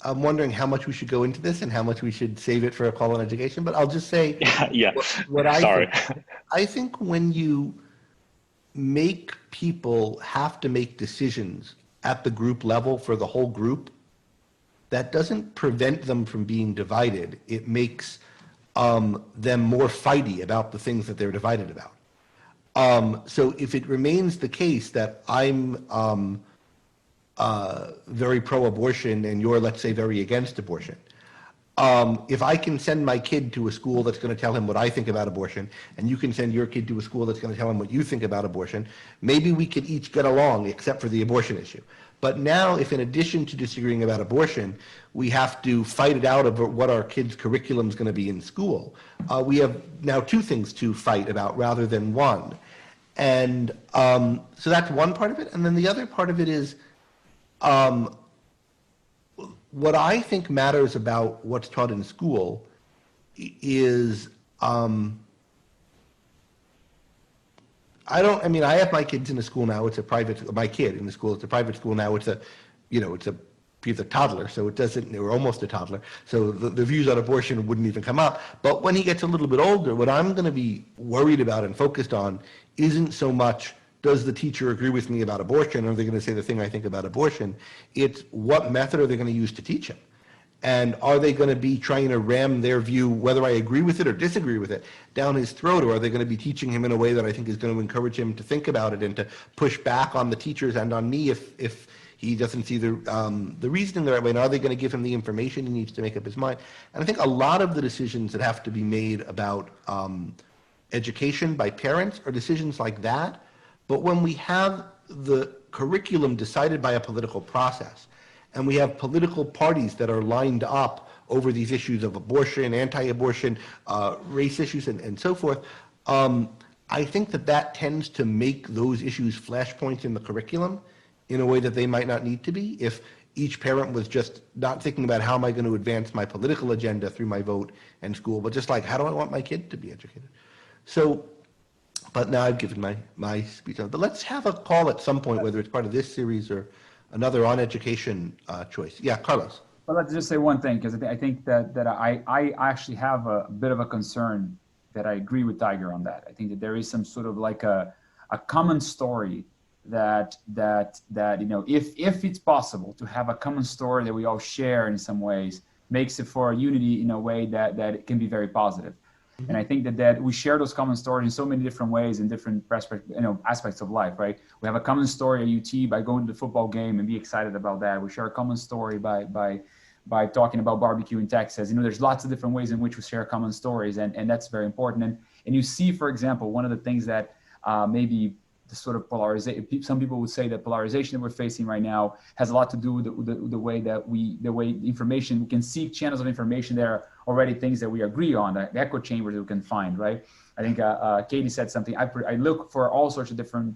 wondering how much we should go into this and how much we should save it for a call on education, but I'll just say Yeah. what I Sorry. think. I think when you make people have to make decisions at the group level for the whole group, that doesn't prevent them from being divided. It makes them more fighty about the things that they're divided about. So if it remains the case that I'm very pro-abortion and you're, let's say, very against abortion, if I can send my kid to a school that's going to tell him what I think about abortion, and you can send your kid to a school that's going to tell him what you think about abortion, maybe we could each get along except for the abortion issue. But now, if in addition to disagreeing about abortion, we have to fight it out over what our kids' curriculum is going to be in school, we have now two things to fight about rather than one. And so that's one part of it. And then the other part of it is what I think matters about what's taught in school is I have my kids in a school now. It's a private. My kid in the school. It's a private school now. It's he's a toddler, so it doesn't. Or almost a toddler. So the views on abortion wouldn't even come up. But when he gets a little bit older, what I'm going to be worried about and focused on isn't so much does the teacher agree with me about abortion, or are they going to say the thing I think about abortion? It's what method are they going to use to teach him? And are they going to be trying to ram their view, whether I agree with it or disagree with it, down his throat? Or are they going to be teaching him in a way that I think is going to encourage him to think about it and to push back on the teachers and on me if he doesn't see the reasoning the right way? And are they going to give him the information he needs to make up his mind? And I think a lot of the decisions that have to be made about education by parents are decisions like that. But when we have the curriculum decided by a political process, and we have political parties that are lined up over these issues of abortion, anti-abortion, race issues, and so forth, I think that tends to make those issues flashpoints in the curriculum in a way that they might not need to be if each parent was just not thinking about how am I going to advance my political agenda through my vote and school, but just like, how do I want my kid to be educated? So, but now I've given my speech on it. But let's have a call at some point, whether it's part of this series or another on education choice. Yeah, Carlos. Well, let's just say one thing, because I think that I actually have a bit of a concern that I agree with Tiger on that. I think that there is some sort of like a common story that if it's possible to have a common story that we all share in some ways, makes it for unity in a way that it can be very positive. And I think that we share those common stories in so many different ways in different aspects of life, right? We have a common story at UT by going to the football game and be excited about that. We share a common story by talking about barbecue in Texas. There's lots of different ways in which we share common stories, and that's very important. And you see, for example, one of the things that maybe the sort of polarization, some people would say that polarization that we're facing right now has a lot to do with the way that we information, we can seek channels of information that are already things that we agree on, the echo chambers that we can find, right? I think Katie said something, I look for all sorts of different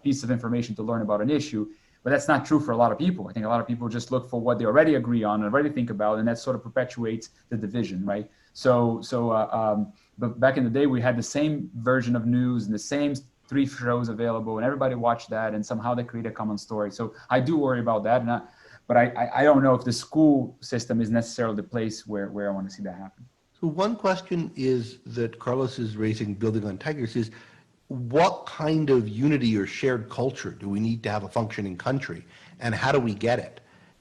pieces of information to learn about an issue, but that's not true for a lot of people. I think a lot of people just look for what they already agree on and already think about, and that sort of perpetuates the division, right? But back in the day, we had the same version of news and the same 3 shows available, and everybody watched that, and somehow they create a common story. So I do worry about that, but I don't know if the school system is necessarily the place where I want to see that happen. So one question is that Carlos is raising, building on Tigers, is what kind of unity or shared culture do we need to have a functioning country, and how do we get it?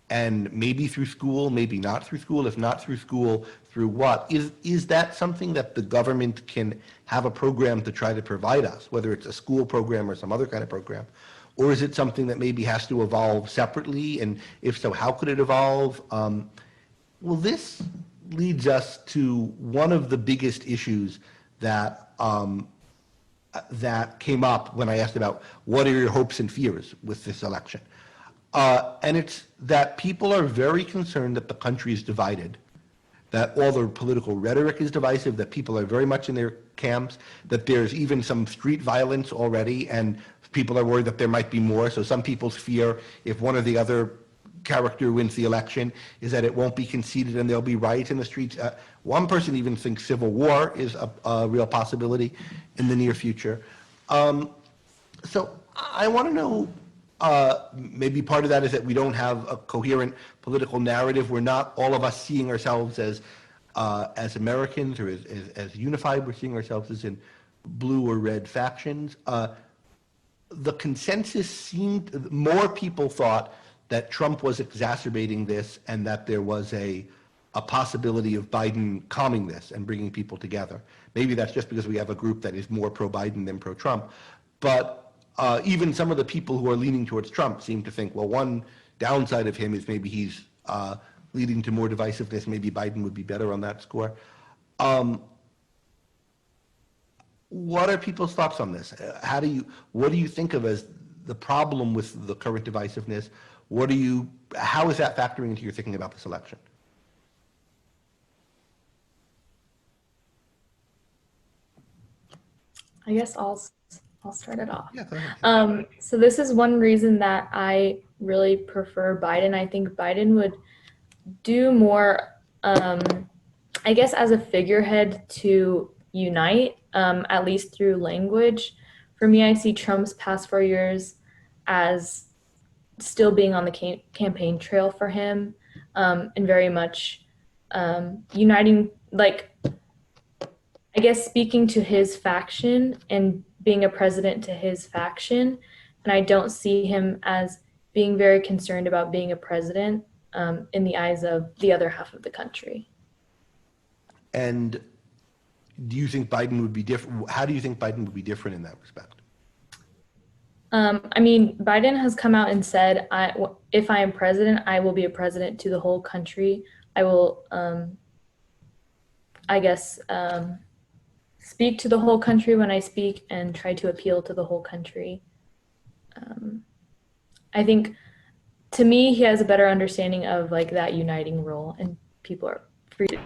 And maybe through school, maybe not through school. If not through school, through what? Is that something that the government can have a program to try to provide us, whether it's a school program or some other kind of program? Or is it something that maybe has to evolve separately? And if so, how could it evolve? Well, this leads us to one of the biggest issues that that came up when I asked about what are your hopes and fears with this election. And it's that people are very concerned that the country is divided, that all the political rhetoric is divisive, that people are very much in their camps, that there's even some street violence already, and people are worried that there might be more. So some people's fear, if one or the other character wins the election, is that it won't be conceded and there'll be riots in the streets. One person even thinks civil war is a real possibility in the near future. So I want to know, maybe part of that is that we don't have a coherent political narrative. We're not all of us seeing ourselves as Americans or as unified. We're seeing ourselves as in blue or red factions. The consensus seemed, more people thought that Trump was exacerbating this and that there was a possibility of Biden calming this and bringing people together. Maybe that's just because we have a group that is more pro-Biden than pro-Trump. But even some of the people who are leaning towards Trump seem to think, well, one downside of him is maybe he's leading to more divisiveness. Maybe Biden would be better on that score. What are people's thoughts on this? What do you think of as the problem with the current divisiveness? How is that factoring into your thinking about this election? I guess I'll start it off. Yeah, go ahead. So this is one reason that I really prefer Biden. I think Biden would do more, I guess, as a figurehead to unite, at least through language. For me, I see Trump's past 4 years as still being on the campaign trail for him, and very much uniting, like, I guess, speaking to his faction and being a president to his faction. And I don't see him as being very concerned about being a president in the eyes of the other half of the country. And do you think Biden would be different? How do you think Biden would be different in that respect? I mean, Biden has come out and said, if I am president, I will be a president to the whole country. I will, I guess, speak to the whole country when I speak and try to appeal to the whole country. I think, to me, he has a better understanding of like that uniting role, and people are free to.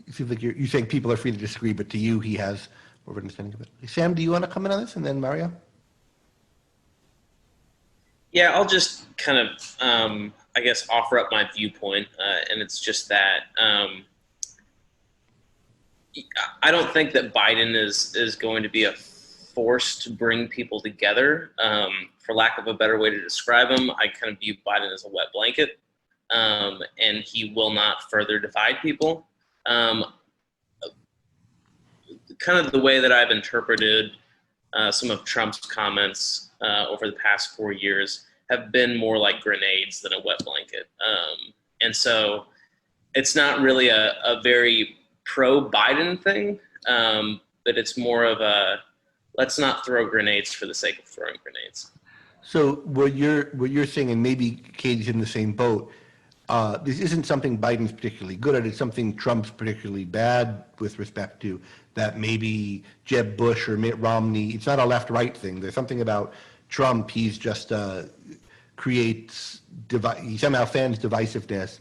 It seems like you're saying people are free to disagree, but to you, he has more of an understanding of it. Sam, do you want to comment on this, and then Mario? Yeah, I'll just kind of, I guess, offer up my viewpoint, and it's just that I don't think that Biden is going to be a force to bring people together. For lack of a better way to describe him, I kind of view Biden as a wet blanket, and he will not further divide people. Kind of the way that I've interpreted some of Trump's comments over the past 4 years have been more like grenades than a wet blanket. And so it's not really a very pro-Biden thing, but it's more of a let's not throw grenades for the sake of throwing grenades. So what you're saying, and maybe Katie's in the same boat, this isn't something Biden's particularly good at. It's something Trump's particularly bad with respect to, that maybe Jeb Bush or Mitt Romney, it's not a left-right thing. There's something about Trump, he's just he somehow fans divisiveness.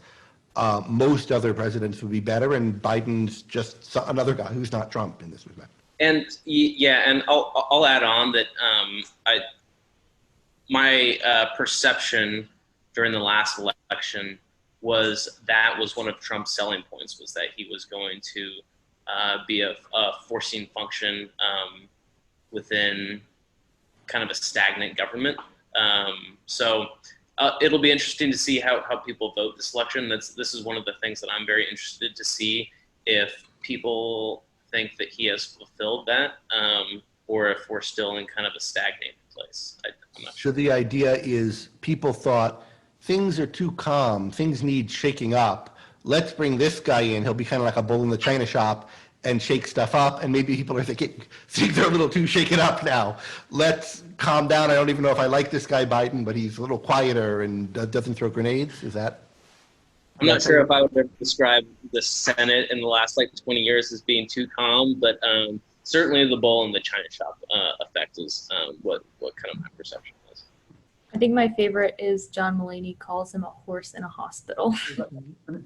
Most other presidents would be better, and Biden's just another guy who's not Trump in this respect. And yeah, and I'll add on that my perception during the last election was one of Trump's selling points, was that he was going to be a forcing function within kind of a stagnant government. So It'll be interesting to see how people vote this election. This is one of the things that I'm very interested to see, if people think that he has fulfilled that, or if we're still in kind of a stagnated place. I'm not sure. So the idea is people thought things are too calm, things need shaking up. Let's bring this guy in. He'll be kind of like a bull in the china shop and shake stuff up. And maybe people are thinking they're a little too shaken up now. Let's calm down. I don't even know if I like this guy Biden, but he's a little quieter and doesn't throw grenades. Is that? I'm not sure if I would ever describe the Senate in the last 20 years as being too calm, but certainly the bull in the china shop effect is what kind of my perception is. I think my favorite is John Mulaney calls him a horse in a hospital. Go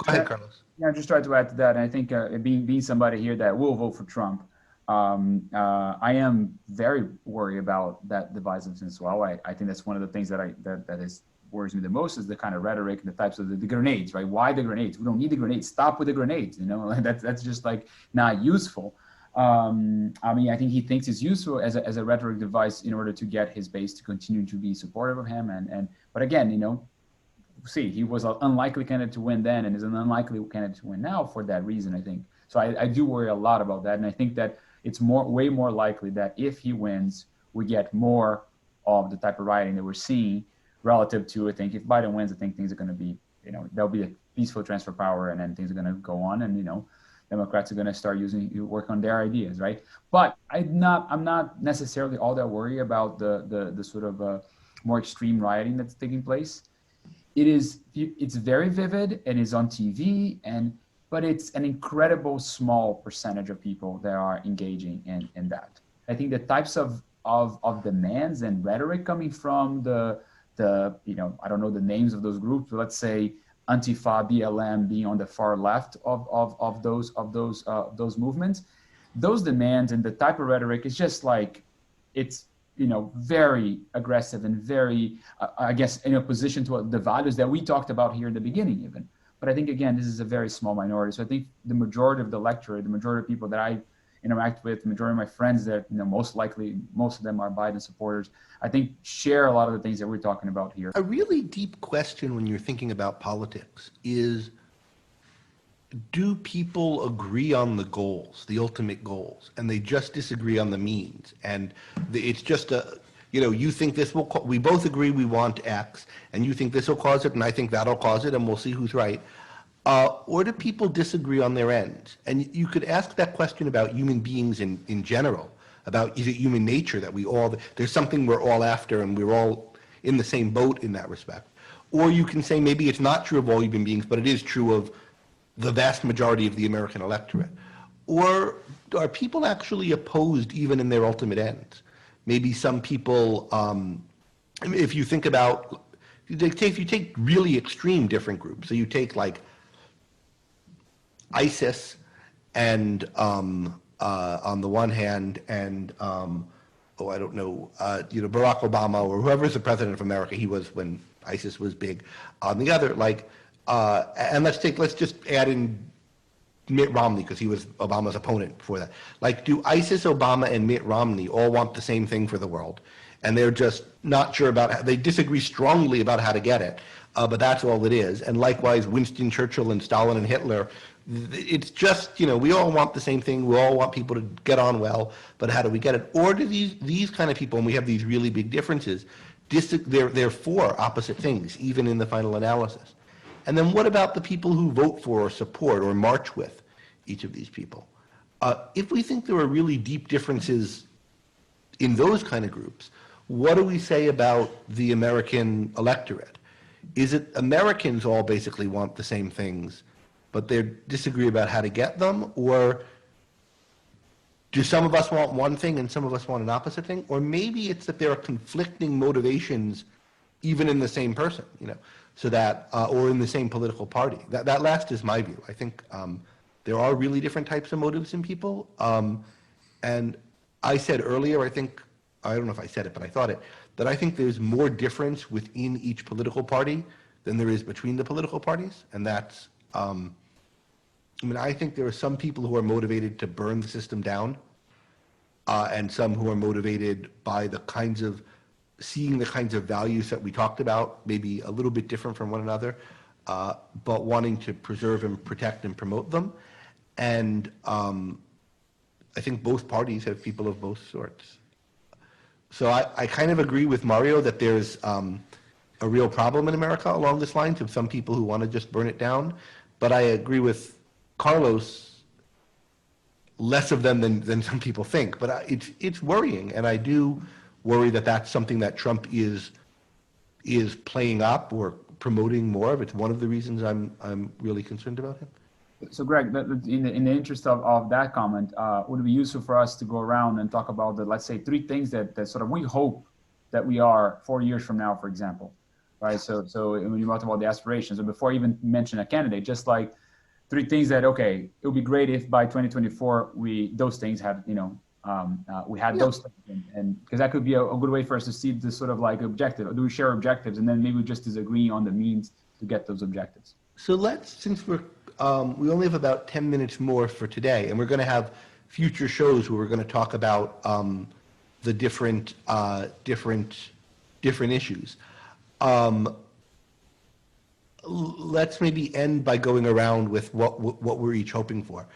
ahead, Carlos. Yeah, I just tried to add to that. And I think being somebody here that will vote for Trump, I am very worried about that divisiveness as well. I think that's one of the things that worries me the most, is the kind of rhetoric and the types of the grenades, right? Why the grenades? We don't need the grenades. Stop with the grenades. That's just not useful. I mean, I think he thinks it's useful as a rhetoric device in order to get his base to continue to be supportive of him. But again, see, he was an unlikely candidate to win then and is an unlikely candidate to win now for that reason, I think. So I do worry a lot about that. And I think that it's way more likely that if he wins, we get more of the type of rioting that we're seeing relative to, I think, if Biden wins, I think things are going to be, there'll be a peaceful transfer of power, and then things are going to go on, and, Democrats are going to start work on their ideas, right? But I'm not necessarily all that worried about the sort of more extreme rioting that's taking place. It's very vivid and is on TV, but it's an incredible small percentage of people that are engaging in that. I think the types of demands and rhetoric coming from the I don't know the names of those groups, but let's say Antifa, BLM being on the far left of those movements, those demands and the type of rhetoric is just it's very aggressive and very, I guess, in opposition to the values that we talked about here in the beginning even. But I think, again, this is a very small minority. So I think the majority of the electorate, the majority of people that I interact with, the majority of my friends that, most of them are Biden supporters, I think share a lot of the things that we're talking about here. A really deep question when you're thinking about politics is, do people agree on the goals, the ultimate goals, and they just disagree on the means? And it's just you think this will, we both agree we want X, and you think this will cause it, and I think that'll cause it, and we'll see who's right. Or do people disagree on their ends? And you could ask that question about human beings in general, about is it human nature that there's something we're all after and we're all in the same boat in that respect. Or you can say maybe it's not true of all human beings, but it is true of the vast majority of the American electorate. Or are people actually opposed even in their ultimate ends? Maybe some people, if you think about, if you take really extreme different groups, so you take ISIS and on the one hand, and I don't know, Barack Obama or whoever's the president of America, he was when ISIS was big. On the other, and let's just add in Mitt Romney because he was Obama's opponent before that. Do ISIS, Obama, and Mitt Romney all want the same thing for the world? And they're just not sure they disagree strongly about how to get it, but that's all it is. And likewise, Winston Churchill and Stalin and Hitler, it's just, we all want the same thing. We all want people to get on well, but how do we get it? Or do these kind of people, and we have these really big differences, they're for opposite things, even in the final analysis. And then what about the people who vote for or support or march with each of these people? If we think there are really deep differences in those kind of groups, what do we say about the American electorate? Is it Americans all basically want the same things, but they disagree about how to get them? Or do some of us want one thing and some of us want an opposite thing? Or maybe it's that there are conflicting motivations even in the same person, so that, or in the same political party. That last is my view. I think there are really different types of motives in people. And I said earlier, I don't know if I said it, but I thought it, that I think there's more difference within each political party than there is between the political parties. And that's, I think there are some people who are motivated to burn the system down, and some who are motivated by the kinds of seeing the kinds of values that we talked about, maybe a little bit different from one another, but wanting to preserve and protect and promote them. And I think both parties have people of both sorts. So I kind of agree with Mario that there's a real problem in America along this line, to some people who want to just burn it down. But I agree with Carlos, less of them than some people think. But it's worrying, and I do worry that that's something that Trump is playing up or promoting more of. It's one of the reasons I'm really concerned about him. So Greg, in the interest of that comment, would it be useful for us to go around and talk about let's say, 3 things that sort of we hope that we are 4 years from now, for example, right? So when you talk about the aspirations, and before I even mention a candidate, just like 3 things that, okay, it would be great if by 2024 those things have, we had those things, and because that could be a good way for us to see the sort of like objective. Or do we share objectives, and then maybe we just disagree on the means to get those objectives? So since we only have about 10 minutes more for today, and we're going to have future shows where we're going to talk about the different issues. Let's maybe end by going around with what we're each hoping for.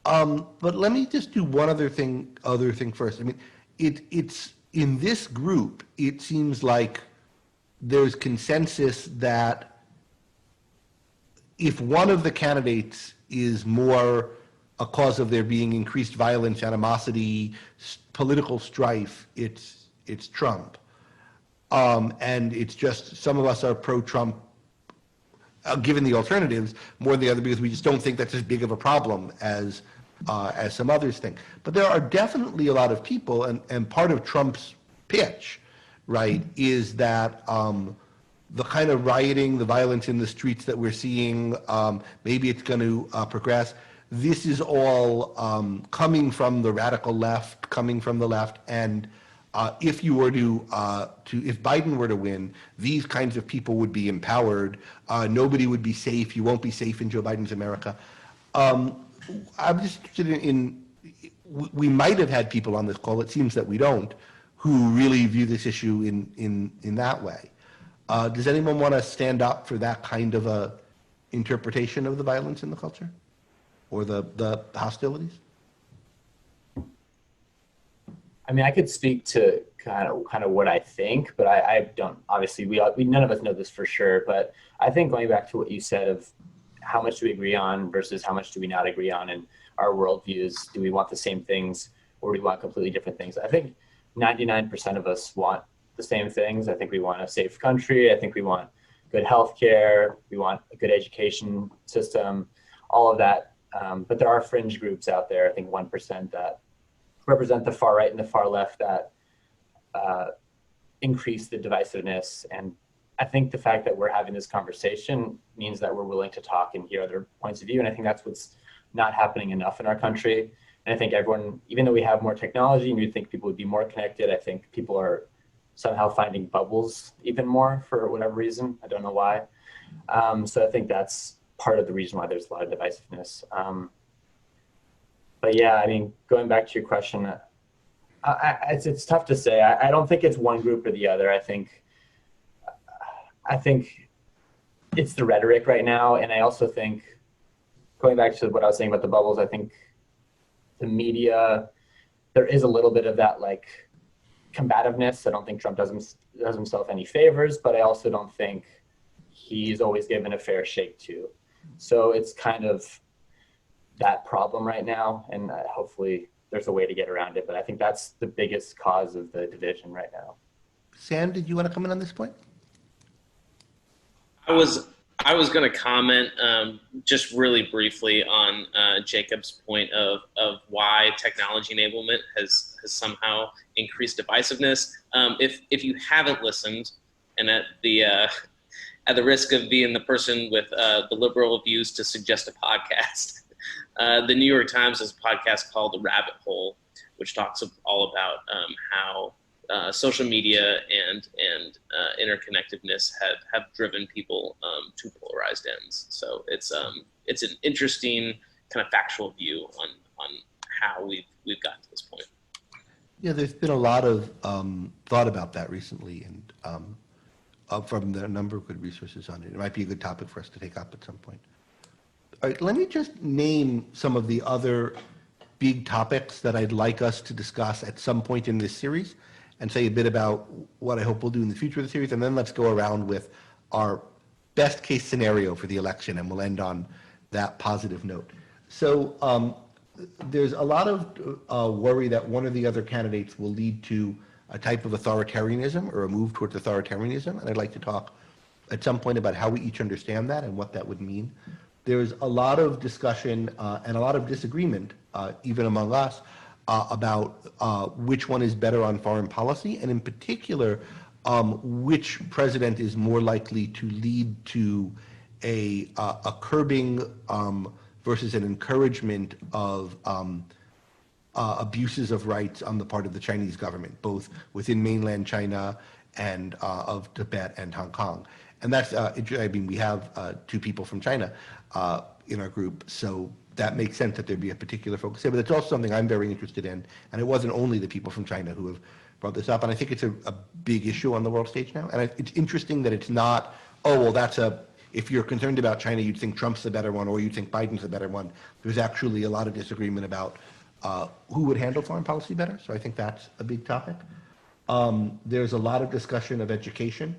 But let me just do one other thing first. I mean, it's in this group, it seems like there's consensus that if one of the candidates is more a cause of there being increased violence, animosity, political strife, it's Trump. And it's just some of us are pro-Trump, given the alternatives, more than the other, because we just don't think that's as big of a problem as some others think. But there are definitely a lot of people, and part of Trump's pitch, right, is that the kind of rioting, the violence in the streets that we're seeing, maybe it's going to progress. This is all coming from the radical left, coming from the left, and if you were if Biden were to win, these kinds of people would be empowered. Nobody would be safe. You won't be safe in Joe Biden's America. I'm just interested in we might have had people on this call. It seems that we don't, who really view this issue in that way. Does anyone want to stand up for that kind of a interpretation of the violence in the culture, or the hostilities? I mean, I could speak to kind of what I think, but I don't. Obviously, we none of us know this for sure. But I think going back to what you said of how much do we agree on versus how much do we not agree on in our worldviews? Do we want the same things, or do we want completely different things? I think 99% of us want the same things. I think we want a safe country. I think we want good healthcare. We want a good education system, all of that. But there are fringe groups out there, I think 1%, that represent the far right and the far left that increase the divisiveness. And I think the fact that we're having this conversation means that we're willing to talk and hear other points of view. And I think that's what's not happening enough in our country. And I think everyone, even though we have more technology and you think people would be more connected, I think people are somehow finding bubbles even more for whatever reason. I don't know why. So I think that's part of the reason why there's a lot of divisiveness. But yeah, I mean, going back to your question, it's tough to say. I don't think it's one group or the other. I think it's the rhetoric right now. And I also think, going back to what I was saying about the bubbles, I think the media, there is a little bit of that like combativeness. I don't think Trump does himself any favors, but I also don't think he's always given a fair shake too. So it's kind of that problem right now, and hopefully there's a way to get around it. But I think that's the biggest cause of the division right now. Sam, did you want to comment on this point? I was going to comment just really briefly on Jacob's point of why technology enablement has somehow increased divisiveness. If you haven't listened, and at the risk of being the person with the liberal views to suggest a podcast, the New York Times has a podcast called The Rabbit Hole, which talks all about how social media and interconnectedness have driven people to polarized ends. So it's an interesting kind of factual view on how we've gotten to this point. Yeah, there's been a lot of thought about that recently, and from the number of good resources on it. It might be a good topic for us to take up at some point. All right, let me just name some of the other big topics that I'd like us to discuss at some point in this series, and say a bit about what I hope we'll do in the future of the series, and then let's go around with our best case scenario for the election, and we'll end on that positive note. So there's a lot of worry that one or the other candidates will lead to a type of authoritarianism or a move towards authoritarianism, and I'd like to talk at some point about how we each understand that and what that would mean. There's a lot of discussion and a lot of disagreement, even among us, about which one is better on foreign policy, and in particular, which president is more likely to lead to a curbing versus an encouragement of abuses of rights on the part of the Chinese government, both within mainland China and of Tibet and Hong Kong. And that's, I mean, we have two people from China in our group, so that makes sense that there'd be a particular focus there, but it's also something I'm very interested in, and it wasn't only the people from China who have brought this up, and I think it's a big issue on the world stage now, and it's interesting that it's not, oh, well, if you're concerned about China, you'd think Trump's the better one, or you'd think Biden's the better one. There's actually a lot of disagreement about who would handle foreign policy better, so I think that's a big topic. There's a lot of discussion of education,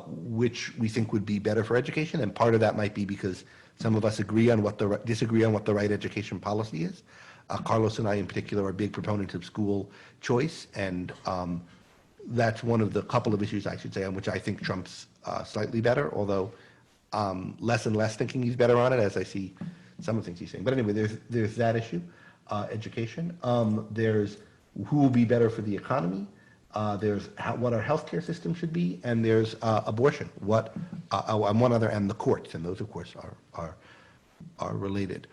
which we think would be better for education, and part of that might be because some of us disagree on what the right education policy is. Carlos and I, in particular, are big proponents of school choice, and that's one of the couple of issues, I should say, on which I think Trump's slightly better, although less and less thinking he's better on it, as I see some of the things he's saying. But anyway, there's that issue, education. There's who will be better for the economy. There's what our healthcare system should be, and there's abortion. And one other, and the courts, and those, of course, are related.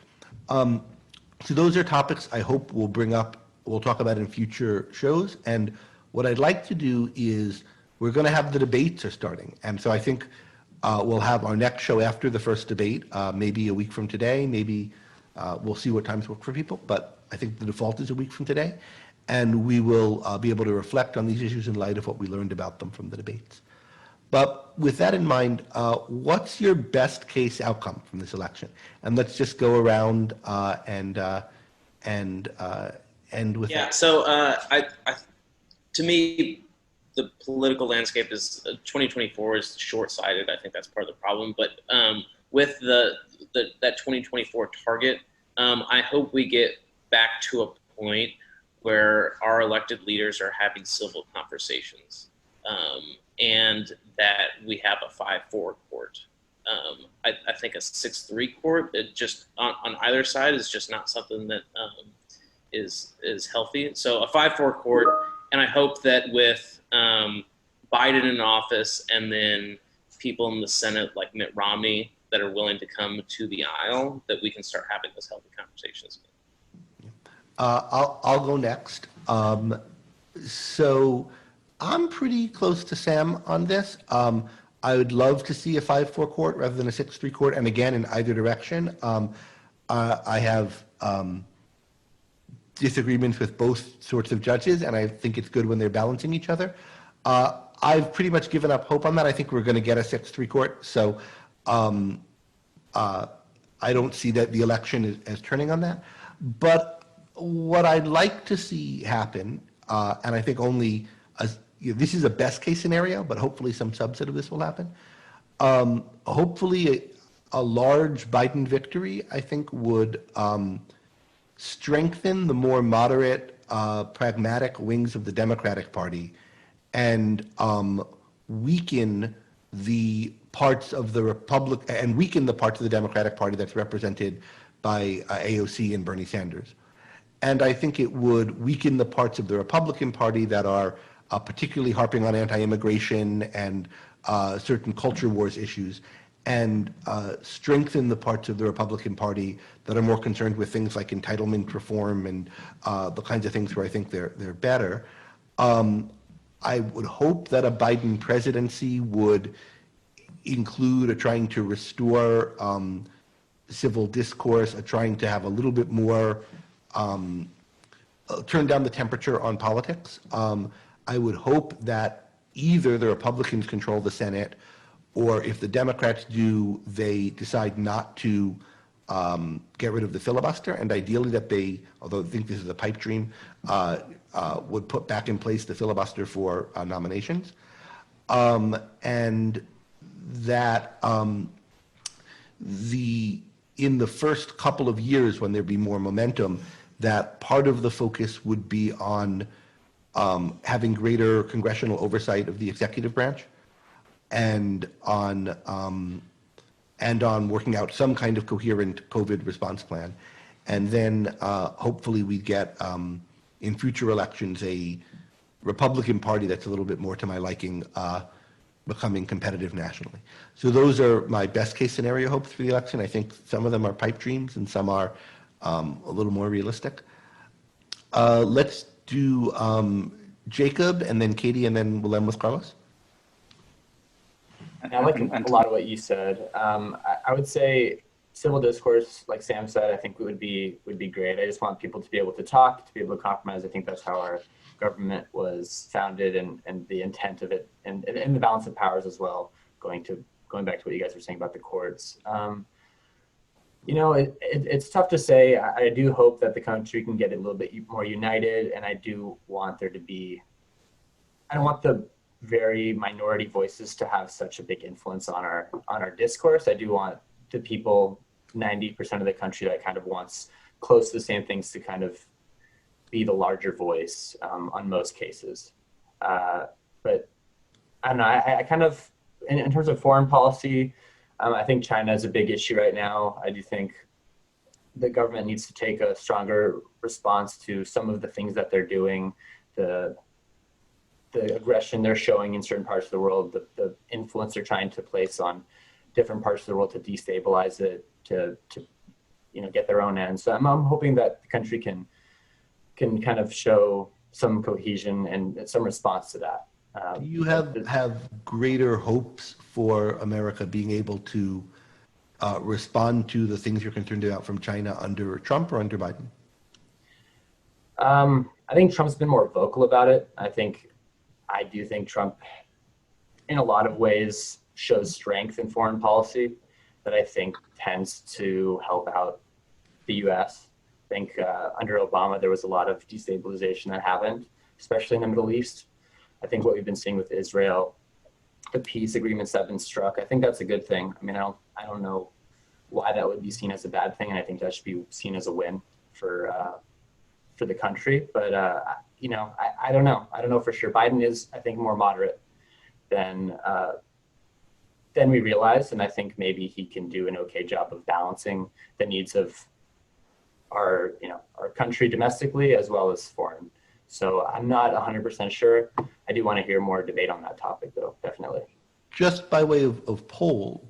So those are topics I hope we'll talk about in future shows. And what I'd like to do is, we're going to have the debates are starting, and so I think we'll have our next show after the first debate, maybe a week from today. Maybe we'll see what times work for people, but I think the default is a week from today. And we will be able to reflect on these issues in light of what we learned about them from the debates. But with that in mind, what's your best case outcome from this election? And let's just go around and end with Yeah. that. So to me, the political landscape is 2024 is short-sighted. I think that's part of the problem. But with that 2024 target, I hope we get back to a point where our elected leaders are having civil conversations, and that we have a 5-4 court. I think a 6-3 court, it just on either side is just not something that is healthy. So a 5-4 court, and I hope that with Biden in office, and then people in the Senate like Mitt Romney that are willing to come to the aisle, that we can start having those healthy conversations. I'll go next. So I'm pretty close to Sam on this. I would love to see a 5-4 court rather than a 6-3 court, and again, in either direction. I have disagreements with both sorts of judges, and I think it's good when they're balancing each other. I've pretty much given up hope on that. I think we're going to get a 6-3 court, so I don't see that the election as turning on that. But what I'd like to see happen, and I think this is a best case scenario, but hopefully some subset of this will happen. Hopefully a large Biden victory, I think, would strengthen the more moderate, pragmatic wings of the Democratic Party, and weaken the parts of the Democratic Party that's represented by AOC and Bernie Sanders. And I think it would weaken the parts of the Republican Party that are particularly harping on anti-immigration and certain culture wars issues, and strengthen the parts of the Republican Party that are more concerned with things like entitlement reform and the kinds of things where I think they're better. I would hope that a Biden presidency would include trying to restore civil discourse, trying to have a little bit more turn down the temperature on politics. I would hope that either the Republicans control the Senate, or if the Democrats do, they decide not to get rid of the filibuster, and ideally that they, although I think this is a pipe dream, would put back in place the filibuster for nominations. And that in the first couple of years when there'd be more momentum, that part of the focus would be on having greater congressional oversight of the executive branch, and on working out some kind of coherent COVID response plan. And then hopefully we get in future elections a Republican Party that's a little bit more to my liking, becoming competitive nationally. So those are my best case scenario hopes for the election. I think some of them are pipe dreams and some are a little more realistic. Let's do Jacob and then Katie and then we'll end with Carlos. I like a lot of what you said. I would say civil discourse, like Sam said, I think would be great. I just want people to be able to talk, to be able to compromise. I think that's how our government was founded, and the intent of it, and the balance of powers as well. Going back to what you guys were saying about the courts. You know, it's tough to say. I do hope that the country can get a little bit more united, and I do want there to be. I don't want the very minority voices to have such a big influence on our discourse. I do want the people, 90% of the country that kind of wants close to the same things, to kind of be the larger voice on most cases. But I don't know, I kind of, in terms of foreign policy, I think China is a big issue right now. I do think the government needs to take a stronger response to some of the things that they're doing, the aggression they're showing in certain parts of the world, the influence they're trying to place on different parts of the world to destabilize it, to get their own end. So I'm hoping that the country can kind of show some cohesion and some response to that. Do you have greater hopes for America being able to respond to the things you're concerned about from China under Trump or under Biden? I think Trump's been more vocal about it. I do think Trump, in a lot of ways, shows strength in foreign policy that I think tends to help out the U.S. I think under Obama, there was a lot of destabilization that happened, especially in the Middle East. I think what we've been seeing with Israel, the peace agreements that have been struck, I think that's a good thing. I mean, I don't know why that would be seen as a bad thing, and I think that should be seen as a win for the country. But I don't know. I don't know for sure. Biden is, I think, more moderate than we realize, and I think maybe he can do an okay job of balancing the needs of our country domestically as well as foreign. So I'm not 100% sure. I do want to hear more debate on that topic, though, definitely. Just by way of poll,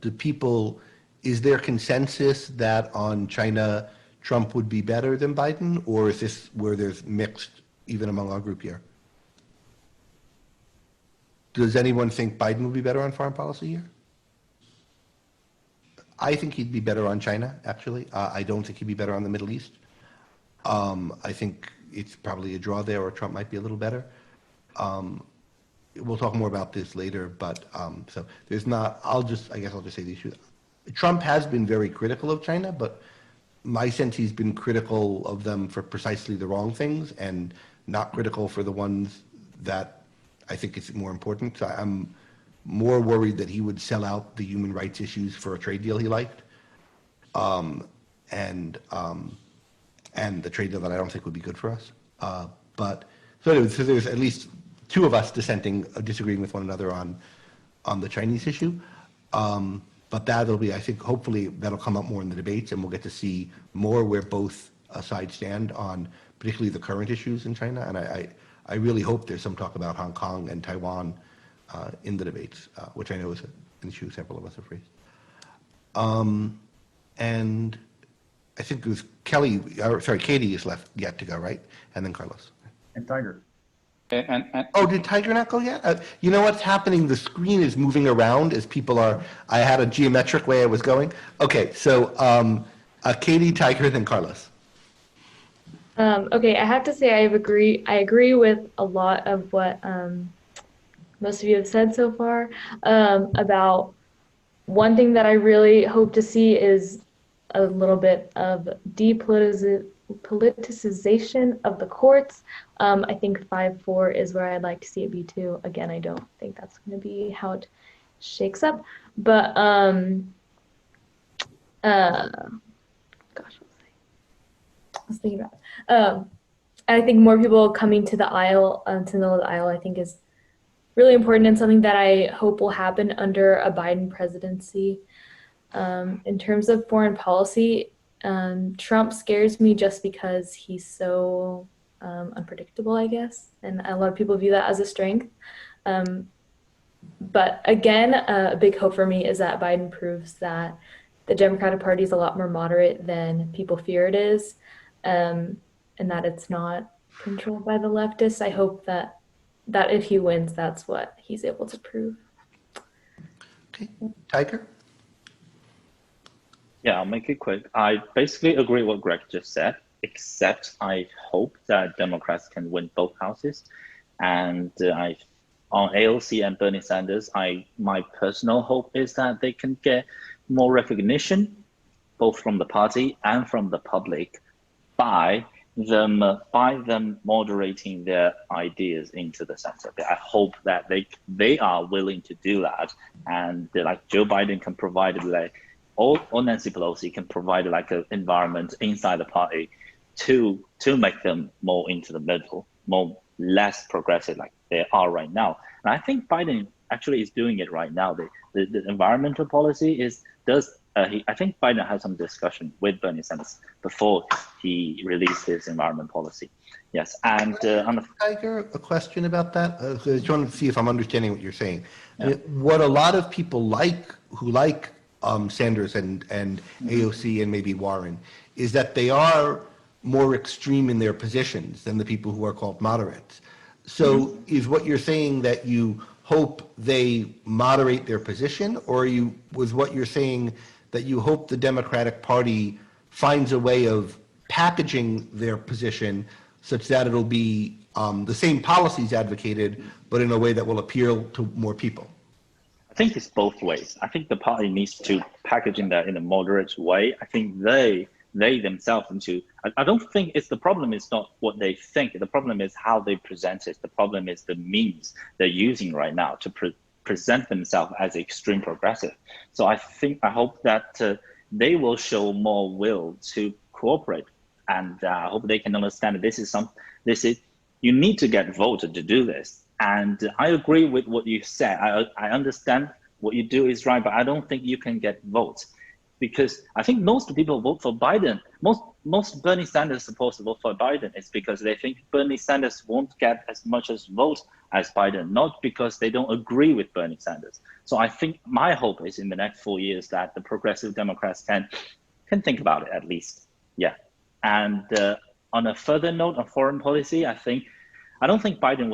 is there consensus that on China, Trump would be better than Biden, or is this where there's mixed even among our group here? Does anyone think Biden would be better on foreign policy here? I think he'd be better on China, actually. I don't think he'd be better on the Middle East. I think it's probably a draw there, or Trump might be a little better. We'll talk more about this later, but so there's not, I guess I'll just say the issue. Trump has been very critical of China, but my sense he's been critical of them for precisely the wrong things and not critical for the ones that I think is more important. So I'm more worried that he would sell out the human rights issues for a trade deal he liked, and the trade deal that I don't think would be good for us. But so there's at least two of us disagreeing with one another on the Chinese issue. But that'll be, I think, hopefully that'll come up more in the debates, and we'll get to see more where both sides stand on particularly the current issues in China. And I really hope there's some talk about Hong Kong and Taiwan in the debates, which I know is an issue several of us have raised. And I think it was Katie is left yet to go, right? And then Carlos. And Tiger. Oh, did Tiger not go yet? You know what's happening? The screen is moving around as people are. I had a geometric way I was going. Okay, so Katie, Tiger, then Carlos. Okay, I have to say I agree with a lot of what most of you have said so far about one thing that I really hope to see is a little bit of depoliticization of the courts. I think 5-4 is where I'd like to see it be too. Again, I don't think that's going to be how it shakes up, but gosh, I was thinking about it. I think more people coming to the aisle, to the middle of the aisle, I think is really important and something that I hope will happen under a Biden presidency. In terms of foreign policy, Trump scares me just because he's so unpredictable, I guess, and a lot of people view that as a strength. But again, a big hope for me is that Biden proves that the Democratic Party is a lot more moderate than people fear it is, and that it's not controlled by the leftists. I hope that if he wins, that's what he's able to prove. Okay, Tiger? Yeah, I'll make it quick. I basically agree with what Greg just said, except I hope that Democrats can win both houses. And on AOC and Bernie Sanders, my personal hope is that they can get more recognition, both from the party and from the public, by them moderating their ideas into the center. I hope that they are willing to do that, and like Joe Biden can provide or Nancy Pelosi can provide like an environment inside the party to make them more into the middle, less progressive like they are right now. And I think Biden actually is doing it right now. The environmental policy I think Biden had some discussion with Bernie Sanders before he released his environment policy. Yes, and Tiger, a question about that. I just want to see if I'm understanding what you're saying. Yeah. I mean, what a lot of people who like Sanders and AOC and maybe Warren is that they are more extreme in their positions than the people who are called moderates. So is what you're saying that you hope they moderate their position, or was what you're saying that you hope the Democratic Party finds a way of packaging their position such that it'll be the same policies advocated, but in a way that will appeal to more people? I think it's both ways. I think the party needs to packaging that in a moderate way. I think they themselves I don't think the problem is not what they think. The problem is how they present it. The problem is the means they're using right now to present themselves as extreme progressive. So I hope that they will show more will to cooperate, and I hope they can understand that you need to get voted to do this. And I agree with what you said. I understand what you do is right, but I don't think you can get votes, because I think most people vote for Biden. Most Bernie Sanders supporters vote for Biden is because they think Bernie Sanders won't get as much as vote as Biden, not because they don't agree with Bernie Sanders. So I think my hope is in the next 4 years that the progressive Democrats can think about it at least. Yeah. And on a further note on foreign policy, I don't think Biden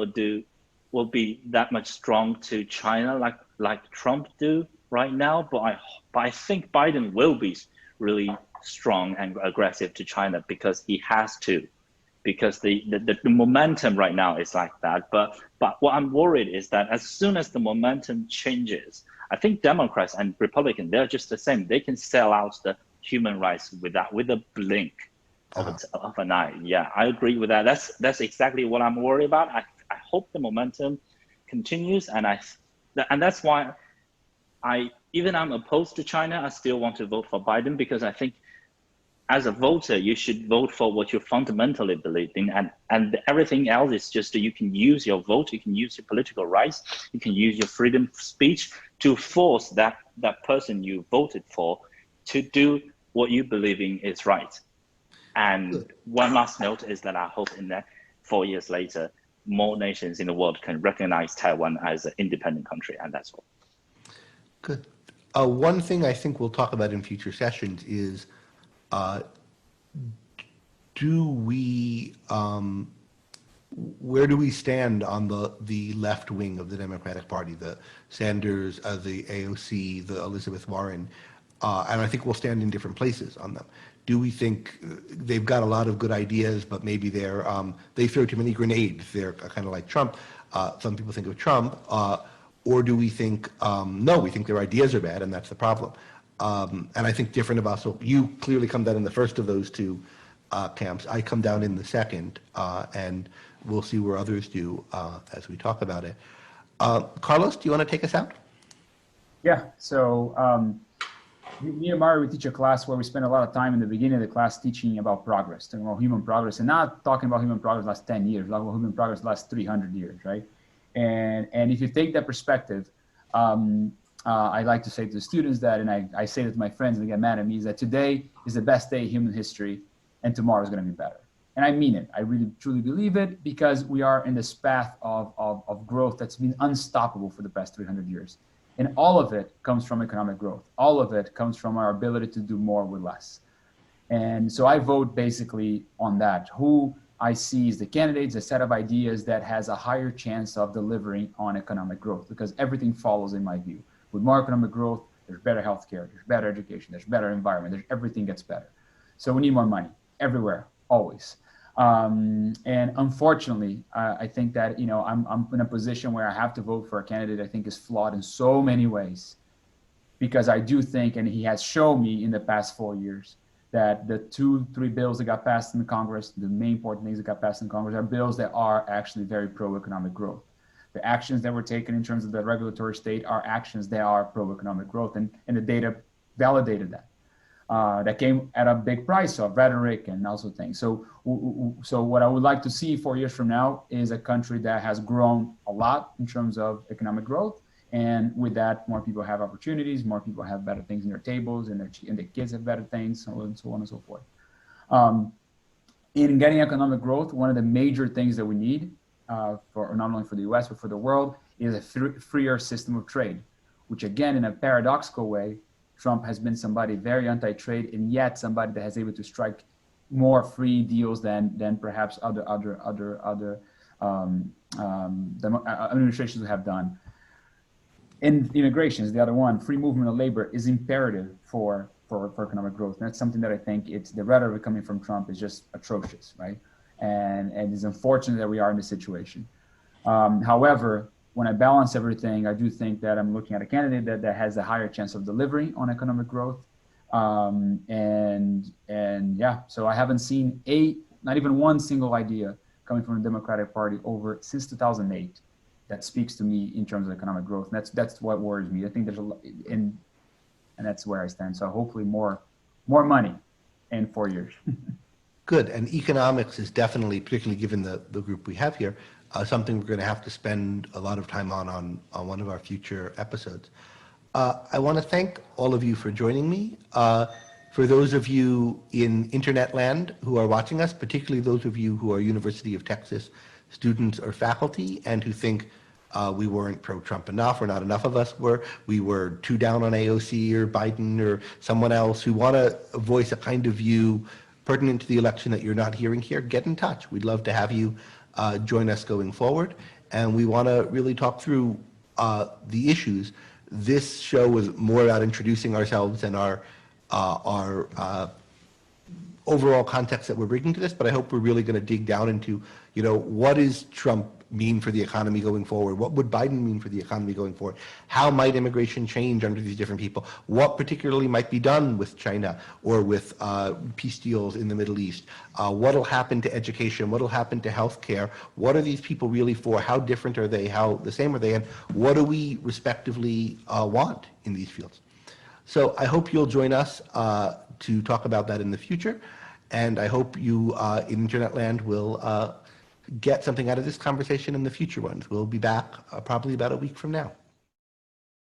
will be that much strong to China like Trump do right now, but I think Biden will be really strong and aggressive to China because he has to, because the momentum right now is like that. But what I'm worried is that as soon as the momentum changes, I think Democrats and Republicans, they're just the same. They can sell out the human rights with a blink of an eye. Yeah, I agree with that. That's exactly what I'm worried about. I hope the momentum continues, and that's why I'm opposed to China. I still want to vote for Biden, because I think as a voter, you should vote for what you fundamentally believe in, and everything else is just you can use your vote, you can use your political rights, you can use your freedom of speech to force that person you voted for to do what you believe in is right. And one last note is that I hope in that 4 years later, more nations in the world can recognize Taiwan as an independent country, and that's all. Good. One thing I think we'll talk about in future sessions is where do we stand on the left wing of the Democratic Party, the Sanders, the AOC, the Elizabeth Warren, and I think we'll stand in different places on them. Do we think they've got a lot of good ideas, but maybe they throw too many grenades? They're kind of like Trump. Some people think of Trump. Or do we think, no, we think their ideas are bad, and that's the problem. And I think different of us. So you clearly come down in the first of those two camps. I come down in the second, and we'll see where others do as we talk about it. Carlos, do you want to take us out? Yeah, so me and Mario, we teach a class where we spend a lot of time in the beginning of the class teaching about progress, talking about human progress, and not talking about human progress the last 10 years, talking about human progress the last 300 years, right? And if you take that perspective, I like to say to the students that, and I say that to my friends and they get mad at me, is that today is the best day in human history and tomorrow is going to be better. And I mean it. I really, truly believe it, because we are in this path of growth that's been unstoppable for the past 300 years. And all of it comes from economic growth. All of it comes from our ability to do more with less. And so I vote basically on that. Who I see is the candidates, a set of ideas that has a higher chance of delivering on economic growth, because everything follows in my view. With more economic growth, there's better healthcare, there's better education, there's better environment, everything gets better. So we need more money everywhere, always. And unfortunately, I think that, you know, I'm in a position where I have to vote for a candidate I think is flawed in so many ways, because I do think, and he has shown me in the past 4 years, that the 2-3 bills that got passed in the Congress, the main important things that got passed in Congress, are bills that are actually very pro-economic growth. The actions that were taken in terms of the regulatory state are actions that are pro-economic growth, and the data validated that. That came at a big price of rhetoric and also things. So what I would like to see 4 years from now is a country that has grown a lot in terms of economic growth. And with that, more people have opportunities, more people have better things in their tables, and their kids have better things, and so on and so forth. In getting economic growth, one of the major things that we need, for not only for the US, but for the world, is a freer system of trade, which again, in a paradoxical way, Trump has been somebody very anti-trade, and yet somebody that has able to strike more free deals than perhaps other administrations have done. And immigration is the other one. Free movement of labor is imperative for economic growth. And that's something that I think it's the rhetoric coming from Trump is just atrocious, right? And it's unfortunate that we are in this situation. However, when I balance everything, I do think that I'm looking at a candidate that has a higher chance of delivery on economic growth. And yeah, so I haven't seen not even one single idea coming from the Democratic Party since 2008 that speaks to me in terms of economic growth. And that's what worries me. I think there's a lot, and that's where I stand. So hopefully more money in 4 years. Good. And economics is definitely, particularly given the group we have here, something we're going to have to spend a lot of time on one of our future episodes. I want to thank all of you for joining me. For those of you in internet land who are watching us, particularly those of you who are University of Texas students or faculty and who think we weren't pro-Trump enough, or not enough of us were, we were too down on AOC or Biden or someone else, who want to voice a kind of view pertinent to the election that you're not hearing here, get in touch. We'd love to have you join us going forward. And we want to really talk through the issues. This show was more about introducing ourselves and our overall context that we're bringing to this, but I hope we're really going to dig down into, you know, what does Trump mean for the economy going forward? What would Biden mean for the economy going forward? How might immigration change under these different people? What particularly might be done with China or with peace deals in the Middle East? What will happen to education? What will happen to healthcare? What are these people really for? How different are they? How the same are they? And what do we respectively want in these fields? So I hope you'll join us to talk about that in the future. And I hope you in internet land will get something out of this conversation in the future ones. We'll be back probably about a week from now.